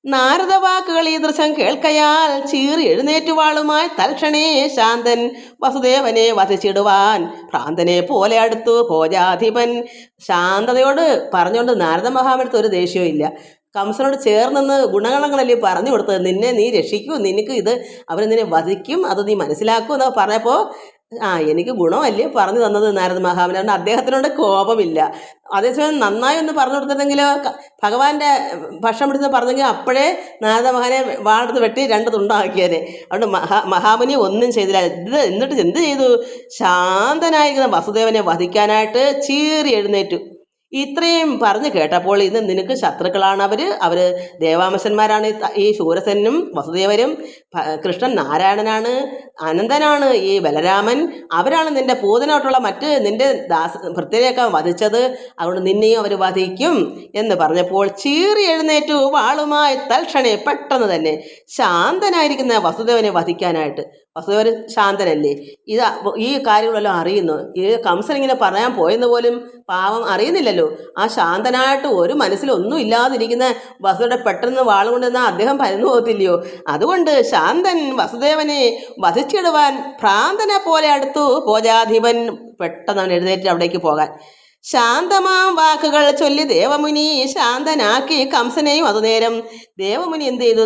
നാരദവാക്കുകൾ ഈ ദൃശ്യം കേൾക്കയാൽ ചീറി എഴുന്നേറ്റുവാളുമായി തൽക്ഷണേ ശാന്തൻ വസുദേവനെ വധിച്ചിടുവാൻ ഭ്രാന്തനെ പോലെ അടുത്തു ഭോജാധിപൻ. ശാന്തതയോട് പറഞ്ഞുകൊണ്ട് നാരദ മഹാമനത്ത് ഒരു ദേഷ്യവും ഇല്ല. കംസനോട് ചേർന്നെന്ന് ഗുണഗണങ്ങളല്ലേ പറഞ്ഞു കൊടുത്തത്, നിന്നെ നീ രക്ഷിക്കൂ, നിനക്ക് ഇത് അവർ നിന്നെ വധിക്കും, അത് നീ മനസ്സിലാക്കൂ എന്നൊക്കെ പറഞ്ഞപ്പോൾ എനിക്ക് ഗുണമല്ലേ പറഞ്ഞു തന്നത് നാരദ മഹാമുനി. അതുകൊണ്ട് അദ്ദേഹത്തിനോട് കോപമില്ല. അതേസമയം നന്നായി ഒന്ന് പറഞ്ഞു കൊടുത്തിരുന്നെങ്കിലോ, ഭഗവാന്റെ ഭക്ഷണം പിടിച്ച് പറഞ്ഞെങ്കിൽ അപ്പോഴേ നാരദ മഹാനെ വാടെടുത്ത് വെട്ടി 2 തുണ്ടാക്കിയേനെ. അതുകൊണ്ട് മഹാമുനി ഒന്നും ചെയ്തില്ല. എന്നിട്ട് എന്ത് ചെയ്തു? ശാന്തനായിരിക്കുന്ന വസുദേവനെ വധിക്കാനായിട്ട് ചീറി എഴുന്നേറ്റു. ഇത്രയും പറഞ്ഞു കേട്ടപ്പോൾ ഇന്ന് നിനക്ക് ശത്രുക്കളാണ് അവർ ദേവാംശന്മാരാണ്. ഈ ശൂരസനും വസുദേവരും. കൃഷ്ണൻ നാരായണനാണ്, അനന്തനാണ് ഈ ബലരാമൻ. അവരാണ് നിന്റെ പൂതനായിട്ടുള്ള മറ്റ് നിന്റെ ഭൃത്യരെയൊക്കെ വധിച്ചത്. അതുകൊണ്ട് നിന്നെയും അവർ വധിക്കും എന്ന് പറഞ്ഞപ്പോൾ ചീറി എഴുന്നേറ്റു വാളുമായി തൽക്ഷണേ പെട്ടെന്ന് തന്നെ ശാന്തനായിരിക്കുന്ന വസുദേവനെ വധിക്കാനായിട്ട്. വസുദേവൻ ശാന്തനല്ലേ? ഈ കാര്യങ്ങളെല്ലാം അറിയുന്നു. ഈ കംസൻ ഇങ്ങനെ പറയാൻ പോയെന്ന് പോലും പാവം അറിയുന്നില്ലല്ലോ. ആ ശാന്തനായിട്ട് ഒരു മനസ്സിലൊന്നും ഇല്ലാതിരിക്കുന്ന വസുദേവനെ പെട്ടെന്ന് വാളും കൊണ്ടുവന്നാൽ അദ്ദേഹം പരന്നു പോകത്തില്ലയോ? അതുകൊണ്ട് ശാന്തൻ വസുദേവനെ വധിച്ചിടുവാൻ ഭ്രാന്തനെ പോലെ അടുത്തു ഭോജാധിപൻ. പെട്ടെന്ന് അവൻ എഴുന്നേറ്റ് അവിടേക്ക് പോകാൻ ശാന്തമാം വാക്കുകൾ ചൊല്ലി ദേവമുനി ശാന്തനാക്കി കംസനെയും. അതുനേരം ദേവമുനി എന്ത് ചെയ്തു?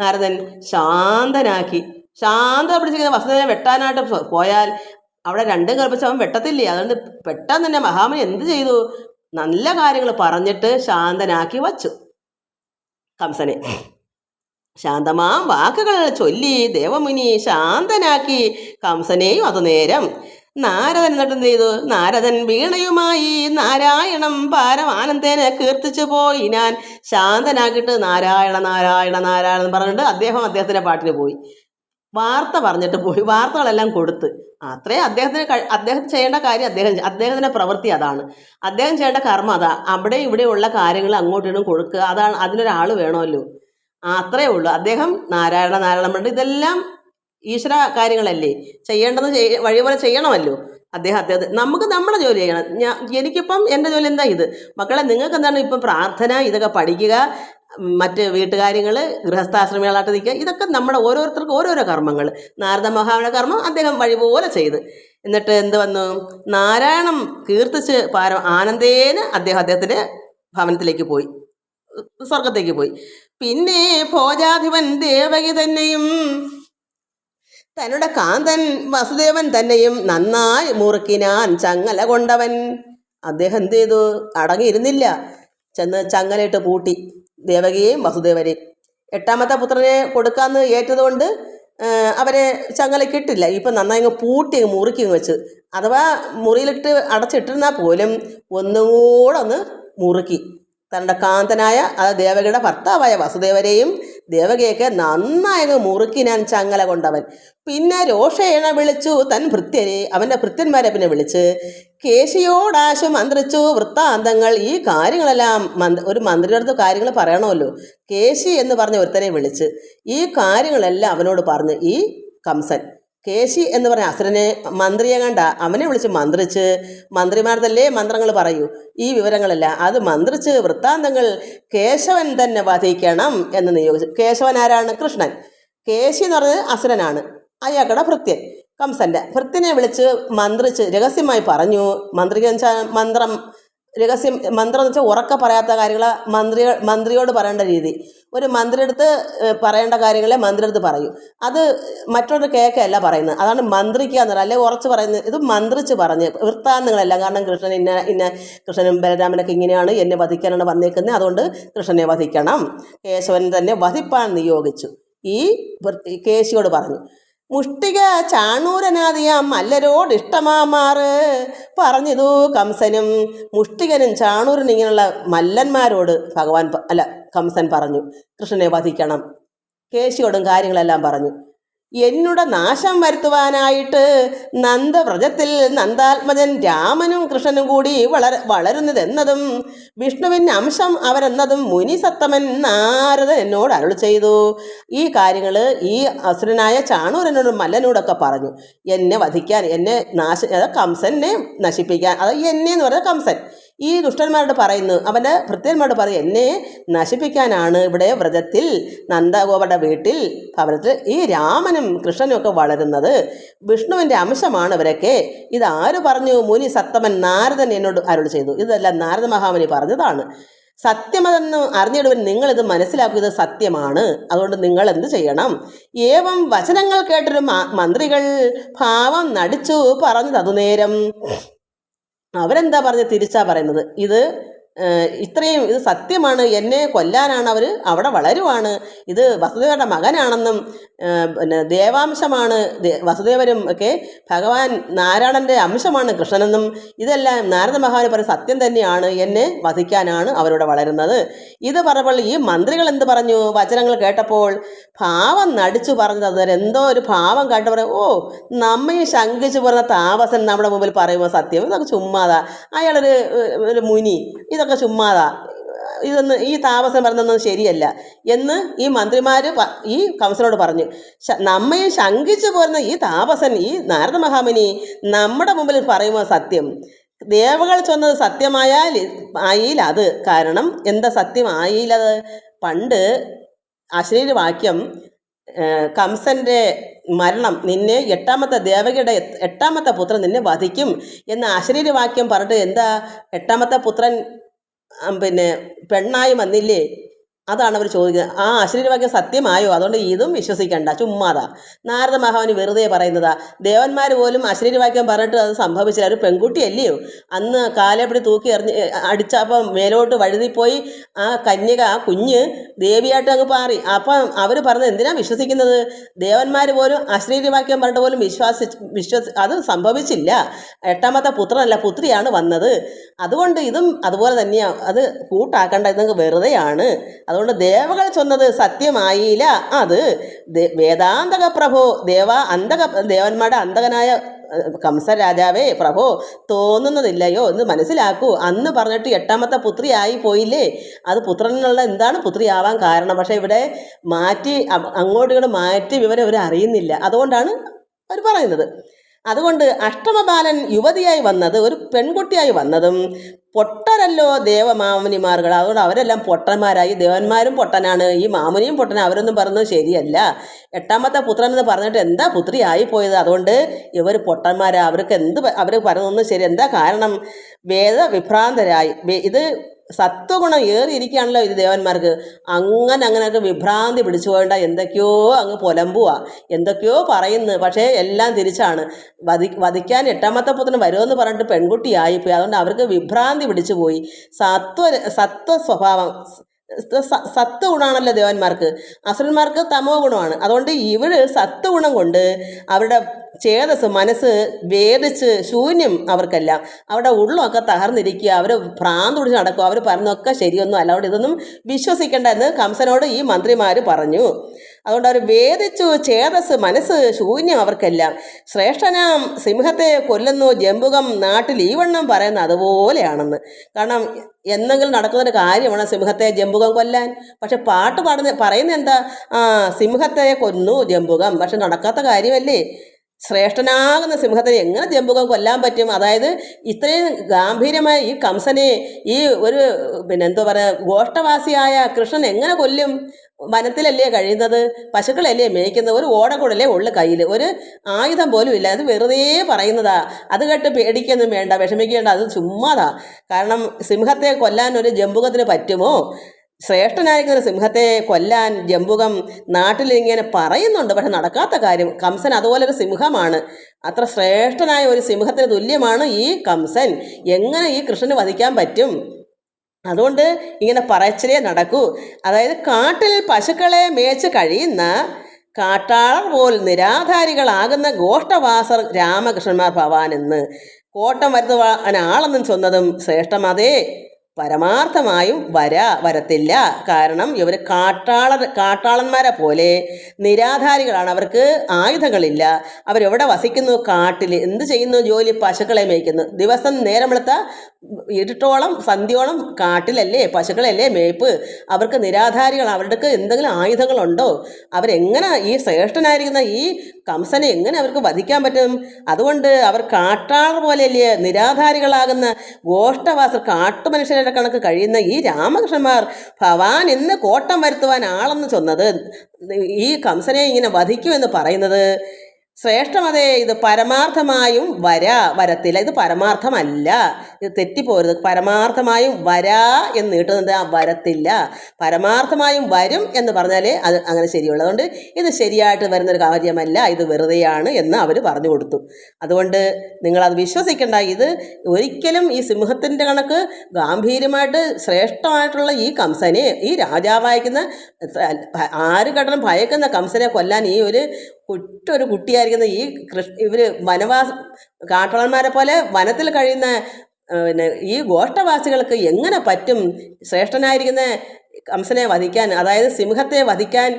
നാരദൻ ശാന്തനാക്കി. ശാന്തത പിടിച്ചിരിക്കുന്ന വസുദേവനെ വെട്ടാനായിട്ട് പോയാൽ അവിടെ 2 കൽപ്പിച്ച് അവൻ വെട്ടത്തില്ലേ. അതുകൊണ്ട് പെട്ടെന്ന് തന്നെ മഹാമുനി എന്ത് ചെയ്തു? നല്ല കാര്യങ്ങൾ പറഞ്ഞിട്ട് ശാന്തനാക്കി വച്ചു കംസനെ. ശാന്തമാം വാക്കുകൾ ചൊല്ലി ദേവമുനി ശാന്തനാക്കി കംസനെയും. അതുനേരം നാരദൻ എന്നിട്ട് എന്ത് ചെയ്തു? നാരദൻ വീണയുമായി നാരായണം പാരമാനന്ദേനെ കീർത്തിച്ചു പോയി. ഞാൻ ശാന്തനാക്കിയിട്ട് നാരായണ നാരായണ നാരായണൻ പറഞ്ഞിട്ട് അദ്ദേഹത്തിൻ്റെ പാട്ടിന് പോയി. വാർത്ത പറഞ്ഞിട്ട് പോയി. വാർത്തകളെല്ലാം കൊടുത്ത്. അത്രേ അദ്ദേഹത്തിന് ചെയ്യേണ്ട കാര്യം. അദ്ദേഹത്തിൻ്റെ പ്രവൃത്തി അതാണ്. അദ്ദേഹം ചെയ്യേണ്ട കർമ്മം അതാ. അവിടെ ഇവിടെയുള്ള കാര്യങ്ങൾ അങ്ങോട്ടും കൊടുക്കുക. അതാണ്. അതിനൊരാൾ വേണമല്ലോ. അത്രേ ഉള്ളൂ. അദ്ദേഹം നാരായണ നാരായണൻ പറഞ്ഞിട്ട് ഇതെല്ലാം ഈശ്വര കാര്യങ്ങളല്ലേ, ചെയ്യേണ്ടത് വഴിപോലെ ചെയ്യണമല്ലോ. അദ്ദേഹത്തെ നമുക്ക് നമ്മുടെ ജോലി ചെയ്യണം. എനിക്കിപ്പം എൻ്റെ ജോലി എന്താ? ഇത് മക്കളെ, നിങ്ങൾക്ക് എന്താണ് ഇപ്പം പ്രാർത്ഥന, ഇതൊക്കെ പഠിക്കുക, മറ്റ് വീട്ടുകാര്യങ്ങൾ, ഗൃഹസ്ഥാശ്രമികളായിട്ട് നിൽക്കുക, ഇതൊക്കെ നമ്മുടെ ഓരോരുത്തർക്കും ഓരോരോ കർമ്മങ്ങൾ. നാരദ മഹാമുനിയുടെ കർമ്മം അദ്ദേഹം വഴിപോലെ ചെയ്ത്. എന്നിട്ട് എന്ത് വന്നു? നാരായണം കീർത്തിച്ച് ആനന്ദേന അദ്ദേഹത്തിൻ്റെ ഭവനത്തിലേക്ക് പോയി, സ്വർഗത്തേക്ക് പോയി. പിന്നെ ഭോജാധിപൻ ദേവകി തന്നെയും തന്നുടെ കാന്തൻ വസുദേവൻ തന്നെയും നന്നായി മുറുക്കിനാൻ ചങ്ങല കൊണ്ടവൻ. അദ്ദേഹം എന്ത് ചെയ്തു? അടങ്ങിയിരുന്നില്ല. ചെന്ന് ചങ്ങലയിട്ട് പൂട്ടി ദേവകിയെയും വസുദേവരെയും. 8ാമത്തെ പുത്രനെ കൊടുക്കാമെന്ന് ഏറ്റതുകൊണ്ട് അവരെ ചങ്ങലക്കിട്ടില്ല. ഇപ്പം നന്നായി പൂട്ടി മുറുക്കി വെച്ച്. അഥവാ മുറിയിലിട്ട് അടച്ചിട്ടിരുന്നാൽ പോലും ഒന്നുകൂടെ ഒന്ന് മുറുക്കി. തൻ്റെ കാന്തനായ ദേവകിയുടെ ഭർത്താവായ വസുദേവരെയും ദേവകിയൊക്കെ നന്നായി മുറുക്കി ഞാൻ ചങ്ങല കൊണ്ടവൻ. പിന്നെ രോഷേണ വിളിച്ചു തൻ ഭൃത്യരെ, അവൻ്റെ ഭൃത്യന്മാരെ പിന്നെ വിളിച്ച് കേശിയോടാശു മന്ത്രിച്ചു വൃത്താന്തങ്ങൾ. ഈ കാര്യങ്ങളെല്ലാം ഒരു മന്ത്രിയുടെ അടുത്ത് കാര്യങ്ങൾ പറയണമല്ലോ. കേശി എന്ന് പറഞ്ഞ ഒരുത്തനെ വിളിച്ച് ഈ കാര്യങ്ങളെല്ലാം അവനോട് പറഞ്ഞ് ഈ കംസൻ. കേശി എന്ന് പറഞ്ഞ അസുരനെ മന്ത്രിയെ കണ്ട അവനെ വിളിച്ച് മന്ത്രിച്ച്, മന്ത്രിമാർത്തല്ലേ മന്ത്രങ്ങൾ പറയൂ, ഈ വിവരങ്ങളെല്ലാം അത് മന്ത്രിച്ച് വൃത്താന്തങ്ങൾ കേശവൻ തന്നെ വധിക്കണം എന്ന് നിയോഗിച്ചു. കേശവൻ ആരാണ്? കൃഷ്ണൻ. കേശി എന്ന് പറഞ്ഞത് അസുരനാണ്, അയാളുടെ ഭൃത്യൻ. കംസൻ്റെ ഭൃത്യനെ വിളിച്ച് മന്ത്രിച്ച് രഹസ്യമായി പറഞ്ഞു. മന്ത്രിക്ക് രഹസ്യം മന്ത്രം എന്ന് വെച്ചാൽ ഉറക്കെ പറയാത്ത കാര്യങ്ങൾ മന്ത്രിയോട് പറയേണ്ട രീതി. ഒരു മന്ത്രിയെടുത്ത് പറയേണ്ട കാര്യങ്ങളെ മന്ത്രിയെടുത്ത് പറയൂ. അത് മറ്റൊരു കേൾക്കല്ല പറയുന്നത്. അതാണ് മന്ത്രിക്കുക എന്ന് പറയുന്നത്. അല്ലെങ്കിൽ ഉറച്ച് പറയുന്നത്. ഇത് മന്ത്രിച്ച് പറഞ്ഞ് വൃത്താന്തങ്ങളെല്ലാം. കാരണം കൃഷ്ണൻ കൃഷ്ണനും ബലരാമനൊക്കെ ഇങ്ങനെയാണ്, എന്നെ വധിക്കാനാണ് വന്നേക്കുന്നത്, അതുകൊണ്ട് കൃഷ്ണനെ വധിക്കണം. കേശവൻ തന്നെ വധിപ്പാൻ നിയോഗിച്ചു. ഈ കേശിയോട് പറഞ്ഞു. മുഷ്ടിക ചാണൂരനാദിയാം മല്ലരോട് ഇഷ്ടമാമാറ് പറഞ്ഞിതു കംസനും. മുഷ്ടികനും ചാണൂരനും ഇങ്ങനെയുള്ള മല്ലന്മാരോട് കംസൻ പറഞ്ഞു കൃഷ്ണനെ വധിക്കണം. കേശിയോടും കാര്യങ്ങളെല്ലാം പറഞ്ഞു. എന്നുടെ നാശം വരുത്തുവാനായിട്ട് നന്ദവ്രജത്തിൽ നന്ദാത്മജൻ രാമനും കൃഷ്ണനും കൂടി വളരുന്നതെന്നതും വിഷ്ണുവിൻ്റെ അംശം അവരെന്നതും മുനിസത്തമൻ നാരദൻ എന്നോട് അരുൾ ചെയ്തു. ഈ കാര്യങ്ങൾ ഈ അസുരനായ ചാണൂരനോടും മല്ലനോടൊക്കെ പറഞ്ഞു. എന്നെ വധിക്കാൻ, എന്നെ കംസനെ നശിപ്പിക്കാൻ, എന്നെ എന്ന് പറഞ്ഞാൽ കംസൻ ഈ ദുഷ്ടന്മാരോട് പറയുന്നു, അവൻ്റെ ഭൃത്യന്മാരോട് പറയും, എന്നെ നശിപ്പിക്കാനാണ് ഇവിടെ വ്രജത്തിൽ നന്ദഗോപരുടെ വീട്ടിൽ ഭവനത്തിൽ ഈ രാമനും കൃഷ്ണനും ഒക്കെ വളരുന്നത്. വിഷ്ണുവിൻ്റെ അംശമാണ് ഇവരൊക്കെ. ഇതാര് പറഞ്ഞു? മുനി സത്തമൻ നാരദൻ എന്നോട് അരുൾ ചെയ്തു. ഇതെല്ലാം നാരദ മഹാമുനി പറഞ്ഞതാണ്. സത്യമതെന്ന് അറിഞ്ഞിടുവൻ നിങ്ങളിത് മനസ്സിലാക്കുക, ഇത് സത്യമാണ്. അതുകൊണ്ട് നിങ്ങൾ എന്ത് ചെയ്യണം? ഏവം വചനങ്ങൾ കേട്ടൊരു മന്ത്രികൾ ഭാവം നടിച്ചു പറഞ്ഞത് അതുനേരം. അവരെന്താ പറഞ്ഞ് തിരിച്ചാ പറയുന്നത്, ഇത് സത്യമാണ്, എന്നെ കൊല്ലാനാണ് അവർ അവിടെ വളരുവാണ്, ഇത് വസുദേവരുടെ മകനാണെന്നും പിന്നെ ദേവാംശമാണ് വസുദേവരും ഒക്കെ ഭഗവാൻ നാരായണൻ്റെ അംശമാണ് കൃഷ്ണനെന്നും ഇതെല്ലാം നാരദ മഹാന് പറയും സത്യം തന്നെയാണ്, എന്നെ വധിക്കാനാണ് അവരുടെ വളരുന്നത്. ഇത് പറഞ്ഞപ്പോൾ ഈ മന്ത്രികൾ എന്ത് പറഞ്ഞു? വചനങ്ങൾ കേട്ടപ്പോൾ ഭാവം നടിച്ചു പറഞ്ഞത്. അതുവരെ എന്തോ ഒരു ഭാവം കേട്ട് പറയും, ഓ നമ്മയും ശങ്കിച്ചു പറഞ്ഞ താപസൻ നമ്മുടെ മുമ്പിൽ പറയുമ്പോൾ സത്യം, ഇതൊക്കെ ചുമ്മാതാ, അയാളൊരു മുനി, ഇതൊക്കെ ചുമ്മാതാ, ഇതൊന്നും ഈ താപസം പറഞ്ഞതൊന്നും ശരിയല്ല എന്ന് ഈ മന്ത്രിമാർ ഈ കംസനോട് പറഞ്ഞു. നമ്മയും ശങ്കിച്ചു പോരുന്ന ഈ താപസൻ, ഈ നാരദ മഹാമുനി നമ്മുടെ മുമ്പിൽ പറയുമ്പോൾ സത്യം, ദേവകൾ ചൊന്നത് സത്യമായാൽ അത് കാരണം എന്താ സത്യമായില്ലത്? പണ്ട് അശ്ലീല വാക്യം കംസൻ്റെ മരണം, നിന്നെ ദേവകിയുടെ 8ാമത്തെ പുത്രൻ നിന്നെ വധിക്കും എന്ന അശ്ലീല വാക്യം പറഞ്ഞിട്ട് എന്താ 8ാമത്തെ പുത്രൻ പിന്നെ പെണ്ണായി വന്നില്ലേ? അതാണ് അവർ ചോദിക്കുന്നത്. ആ അശ്ലീലവാക്യം സത്യമായോ? അതുകൊണ്ട് ഇതും വിശ്വസിക്കണ്ട, ചുമ്മാതാ. നാരദ മഹാമുനി വെറുതെ പറയുന്നതാ. ദേവന്മാർ പോലും അശ്ലീലവാക്യം പറഞ്ഞിട്ട് അത് സംഭവിച്ചില്ല. ഒരു പെൺകുട്ടിയല്ലയോ, അന്ന് കാലേപ്പടി തൂക്കി അടിച്ചപ്പം മേലോട്ട് വഴുതിപ്പോയി ആ കന്യക, ആ കുഞ്ഞ് ദേവിയായിട്ട് അങ്ങ് പാറി. അപ്പം അവർ പറഞ്ഞത് എന്തിനാ വിശ്വസിക്കുന്നത്? ദേവന്മാർ പോലും അശ്ലീലവാക്യം പറഞ്ഞിട്ട് പോലും അത് സംഭവിച്ചില്ല. 8ാമത്തെ പുത്രനല്ല, പുത്രിയാണ് വന്നത്. അതുകൊണ്ട് ഇതും അതുപോലെ തന്നെയാണ്, അത് കൂട്ടാക്കേണ്ട, ഇതൊക്കെ വെറുതെയാണ്. അതുകൊണ്ട് ദേവകൾ ചൊന്നത് സത്യമായില്ല, അത് വേദാന്തക പ്രഭോ ദേവന്മാരുടെ അന്തകനായ കംസരാജാവേ പ്രഭോ തോന്നുന്നതില്ലയോ എന്ന് മനസ്സിലാക്കൂ. അന്ന് പറഞ്ഞിട്ട് 8ാമത്തെ പുത്രിയായി പോയില്ലേ, അത് പുത്രനുള്ള എന്താണ് പുത്രിയാവാൻ കാരണം? പക്ഷേ ഇവിടെ അങ്ങോട്ടും മാറ്റി വിവരം ഇവർ അറിയുന്നില്ല. അതുകൊണ്ടാണ് അവർ പറയുന്നത്. അതുകൊണ്ട് അഷ്ടമബാലൻ യുവതിയായി വന്നത്, ഒരു പെൺകുട്ടിയായി വന്നതും പൊട്ടരല്ലോ ദേവമാമുനിമാർകൾ. അതുകൊണ്ട് അവരെല്ലാം പൊട്ടന്മാരായി. ദേവന്മാരും പൊട്ടനാണ്, ഈ മാമുനിയും പൊട്ടനാണ്. അവരൊന്നും പറഞ്ഞത് ശരിയല്ല. 8ാമത്തെ പുത്രൻ എന്ന് പറഞ്ഞിട്ട് എന്താ പുത്രി ആയിപ്പോയത്? അതുകൊണ്ട് ഇവർ പൊട്ടന്മാരാ. അവർ പറഞ്ഞതൊന്നും ശരി. എന്താ കാരണം? വേദവിഭ്രാന്തരായി. ഇത് സത്വഗുണം ഏറിയിരിക്കുകയാണല്ലോ ഇത് ദേവന്മാർക്ക്. അങ്ങനെയൊക്കെ വിഭ്രാന്തി പിടിച്ചു പോകേണ്ട, എന്തൊക്കെയോ അങ്ങ് പൊലമ്പുവാ, എന്തൊക്കെയോ പറയുന്നു. പക്ഷേ എല്ലാം തിരിച്ചാണ്. വധിക്കാൻ 8ാമത്തെ പുത്രൻ വരുമെന്ന് പറഞ്ഞിട്ട് പെൺകുട്ടിയായിപ്പോയി. അതുകൊണ്ട് അവർക്ക് വിഭ്രാന്തി പിടിച്ചു പോയി. സത്വ സ്വഭാവം, സത്വഗുണമാണല്ലോ ദേവന്മാർക്ക്, അസുരന്മാർക്ക് തമോ ഗുണമാണ്. അതുകൊണ്ട് ഇവർ സത്വഗുണം കൊണ്ട് അവരുടെ ചേതസ് മനസ്സ് വേദിച്ച് ശൂന്യം, അവർക്കെല്ലാം അവരുടെ ഉള്ളൊക്കെ തകർന്നിരിക്കുക, അവർ ഭ്രാന്ത് പിടിച്ച് നടക്കുക. അവർ പറഞ്ഞൊക്കെ ശരിയൊന്നും അല്ല. അതുകൊണ്ട് ഇതൊന്നും വിശ്വസിക്കേണ്ട എന്ന് കംസനോട് ഈ മന്ത്രിമാർ പറഞ്ഞു. അതുകൊണ്ട് അവർ വേദിച്ചു, ചേതസ് മനസ്സ് ശൂന്യം അവർക്കെല്ലാം. ശ്രേഷ്ഠനാം സിംഹത്തെ കൊല്ലുന്നു ജംബുകം നാട്ടിൽ ഈ വണ്ണം പറയുന്ന അതുപോലെയാണെന്ന്. കാരണം എന്തെങ്കിലും നടക്കുന്നൊരു കാര്യമാണ് സിംഹത്തെ ജംബുകം കൊല്ലാൻ. പക്ഷെ പാട്ട് പറയുന്നത് എന്താ? സിംഹത്തെ കൊന്നു ജംബുകം. പക്ഷെ നടക്കാത്ത കാര്യമല്ലേ. ശ്രേഷ്ഠനാകുന്ന സിംഹത്തിനെ എങ്ങനെ ജംബുകം കൊല്ലാൻ പറ്റും? അതായത് ഇത്രയും ഗാംഭീര്യമായ ഈ കംസനെ, ഈ ഒരു എന്താ പറയുക, ഗോഷ്ഠവാസിയായ കൃഷ്ണൻ എങ്ങനെ കൊല്ലും? വനത്തിലല്ലേ കഴിയുന്നത്, പശുക്കളല്ലേ മേയ്ക്കുന്നത്, ഒരു ഓടക്കൂടല്ലേ ഉള്ളു കയ്യിൽ, ഒരു ആയുധം പോലും ഇല്ല. അത് വെറുതെ പറയുന്നതാ. അത് കേട്ട് പേടിക്കൊന്നും വേണ്ട, വിഷമിക്കേണ്ട, അത് ചുമ്മാതാ. കാരണം സിംഹത്തെ കൊല്ലാൻ ഒരു ജംബുകത്തിന് പറ്റുമോ? ശ്രേഷ്ഠനായിരിക്കുന്ന സിംഹത്തെ കൊല്ലാൻ ജംബുകം നാട്ടിലിങ്ങനെ പറയുന്നുണ്ട്, പക്ഷെ നടക്കാത്ത കാര്യം. കംസൻ അതുപോലെ ഒരു സിംഹമാണ്. അത്ര ശ്രേഷ്ഠനായ ഒരു സിംഹത്തിന് തുല്യമാണ് ഈ കംസൻ. എങ്ങനെ ഈ കൃഷ്ണന് വധിക്കാൻ പറ്റും? അതുകൊണ്ട് ഇങ്ങനെ പറച്ചിലേ നടക്കൂ. അതായത് കാട്ടിൽ പശുക്കളെ മേച്ച് കഴിയുന്ന കാട്ടാളർ പോൽ നിരാധാരികളാകുന്ന ഗോഷ്ടവാസർ രാമകൃഷ്ണന്മാർ ഭവാനെന്ന് കോട്ടം വരുത്തുവാനാളെന്നും ചൊന്നതും ശ്രേഷ്ഠമതേ. പരമാർത്ഥമായും വരത്തില്ല. കാരണം ഇവർ കാട്ടാളന്മാരെ പോലെ നിരാധാരികളാണ്. അവർക്ക് ആയുധങ്ങളില്ല. അവരെവിടെ വസിക്കുന്നു? കാട്ടിൽ. എന്ത് ചെയ്യുന്നു? ജോലി. പശുക്കളെ മേയ്ക്കുന്നു. ദിവസം നേരം വെളുത്ത ഇരുട്ടോളം സന്ധ്യോളം കാട്ടിലല്ലേ, പശുക്കളല്ലേ മേയ്പ്പ്. അവർക്ക് നിരാധാരികൾ. അവർക്ക് എന്തെങ്കിലും ആയുധങ്ങളുണ്ടോ? അവരെങ്ങനെ ഈ ശ്രേഷ്ഠനായിരിക്കുന്ന ഈ കംസനെ എങ്ങനെ അവർക്ക് വധിക്കാൻ പറ്റും? അതുകൊണ്ട് അവർ കാട്ടാളർ പോലെയല്ലേ നിരാധാരികളാകുന്ന ഗോഷ്ടവാസർ, കാട്ടുമനുഷ്യരുടെ കണക്ക് കഴിയുന്ന ഈ രാമകൃഷ്ണന്മാർ ഭവാൻ എന്ന് കോട്ടം വരുത്തുവാൻ ആളെന്ന് ചൊന്നത്, ഈ കംസനെ ഇങ്ങനെ വധിക്കുമെന്ന് പറയുന്നത് ശ്രേഷ്ഠമതേ. ഇത് പരമാർത്ഥമായും വരത്തില്ല. ഇത് പരമാർത്ഥമല്ല. ഇത് തെറ്റിപ്പോരുത്. പരമാർത്ഥമായും എന്ന് നീട്ടുന്നത് വരത്തില്ല. പരമാർത്ഥമായും വരും എന്ന് പറഞ്ഞാൽ അത് അങ്ങനെ ശരിയുള്ളൂ. അതുകൊണ്ട് ഇത് ശരിയായിട്ട് വരുന്നൊരു കാര്യമല്ല, ഇത് വെറുതെയാണ് എന്ന് അവർ പറഞ്ഞു കൊടുത്തു. അതുകൊണ്ട് നിങ്ങളത് വിശ്വസിക്കേണ്ട. ഇത് ഒരിക്കലും ഈ സിംഹത്തിൻ്റെ കണക്ക് ഗാംഭീര്യമായിട്ട് ശ്രേഷ്ഠമായിട്ടുള്ള ഈ കംസനെ, ഈ രാജാവായിരിക്കുന്ന ആര് കടലും ഭയക്കുന്ന കംസനെ കൊല്ലാൻ ഈ ഒരു കുട്ടിയായിരിക്കുന്ന ഈ ഇവർ കാട്ടാളന്മാരെ പോലെ വനത്തിൽ കഴിയുന്ന ഈ ഗോഷ്ടവാസികൾക്ക് എങ്ങനെ പറ്റും ശ്രേഷ്ഠനായിരിക്കുന്ന കംസനെ വധിക്കാൻ? അതായത് സിംഹത്തെ വധിക്കാൻ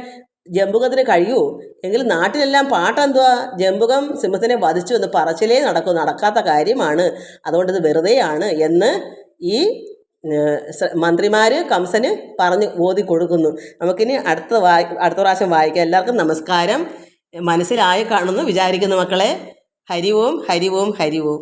ജംബുകത്തിന് കഴിയൂ എങ്കിൽ നാട്ടിലെല്ലാം പാട്ടെന്തുവാ? ജംബുകം സിംഹത്തിനെ വധിച്ചു എന്ന് പറച്ചിലേ നടക്കാത്ത കാര്യമാണ്. അതുകൊണ്ട് ഇത് വെറുതെയാണ് എന്ന് ഈ മന്ത്രിമാർ കംസന് പറഞ്ഞ് ഓതി കൊടുക്കുന്നു. നമുക്കിനി അടുത്ത പ്രാവശ്യം വായിക്കാം. എല്ലാവർക്കും നമസ്കാരം. മനസ്സിലായി കാണുമെന്ന് വിചാരിക്കുന്നു മക്കളെ. ഹരി ഓം, ഹരി ഓം, ഹരി ഓം.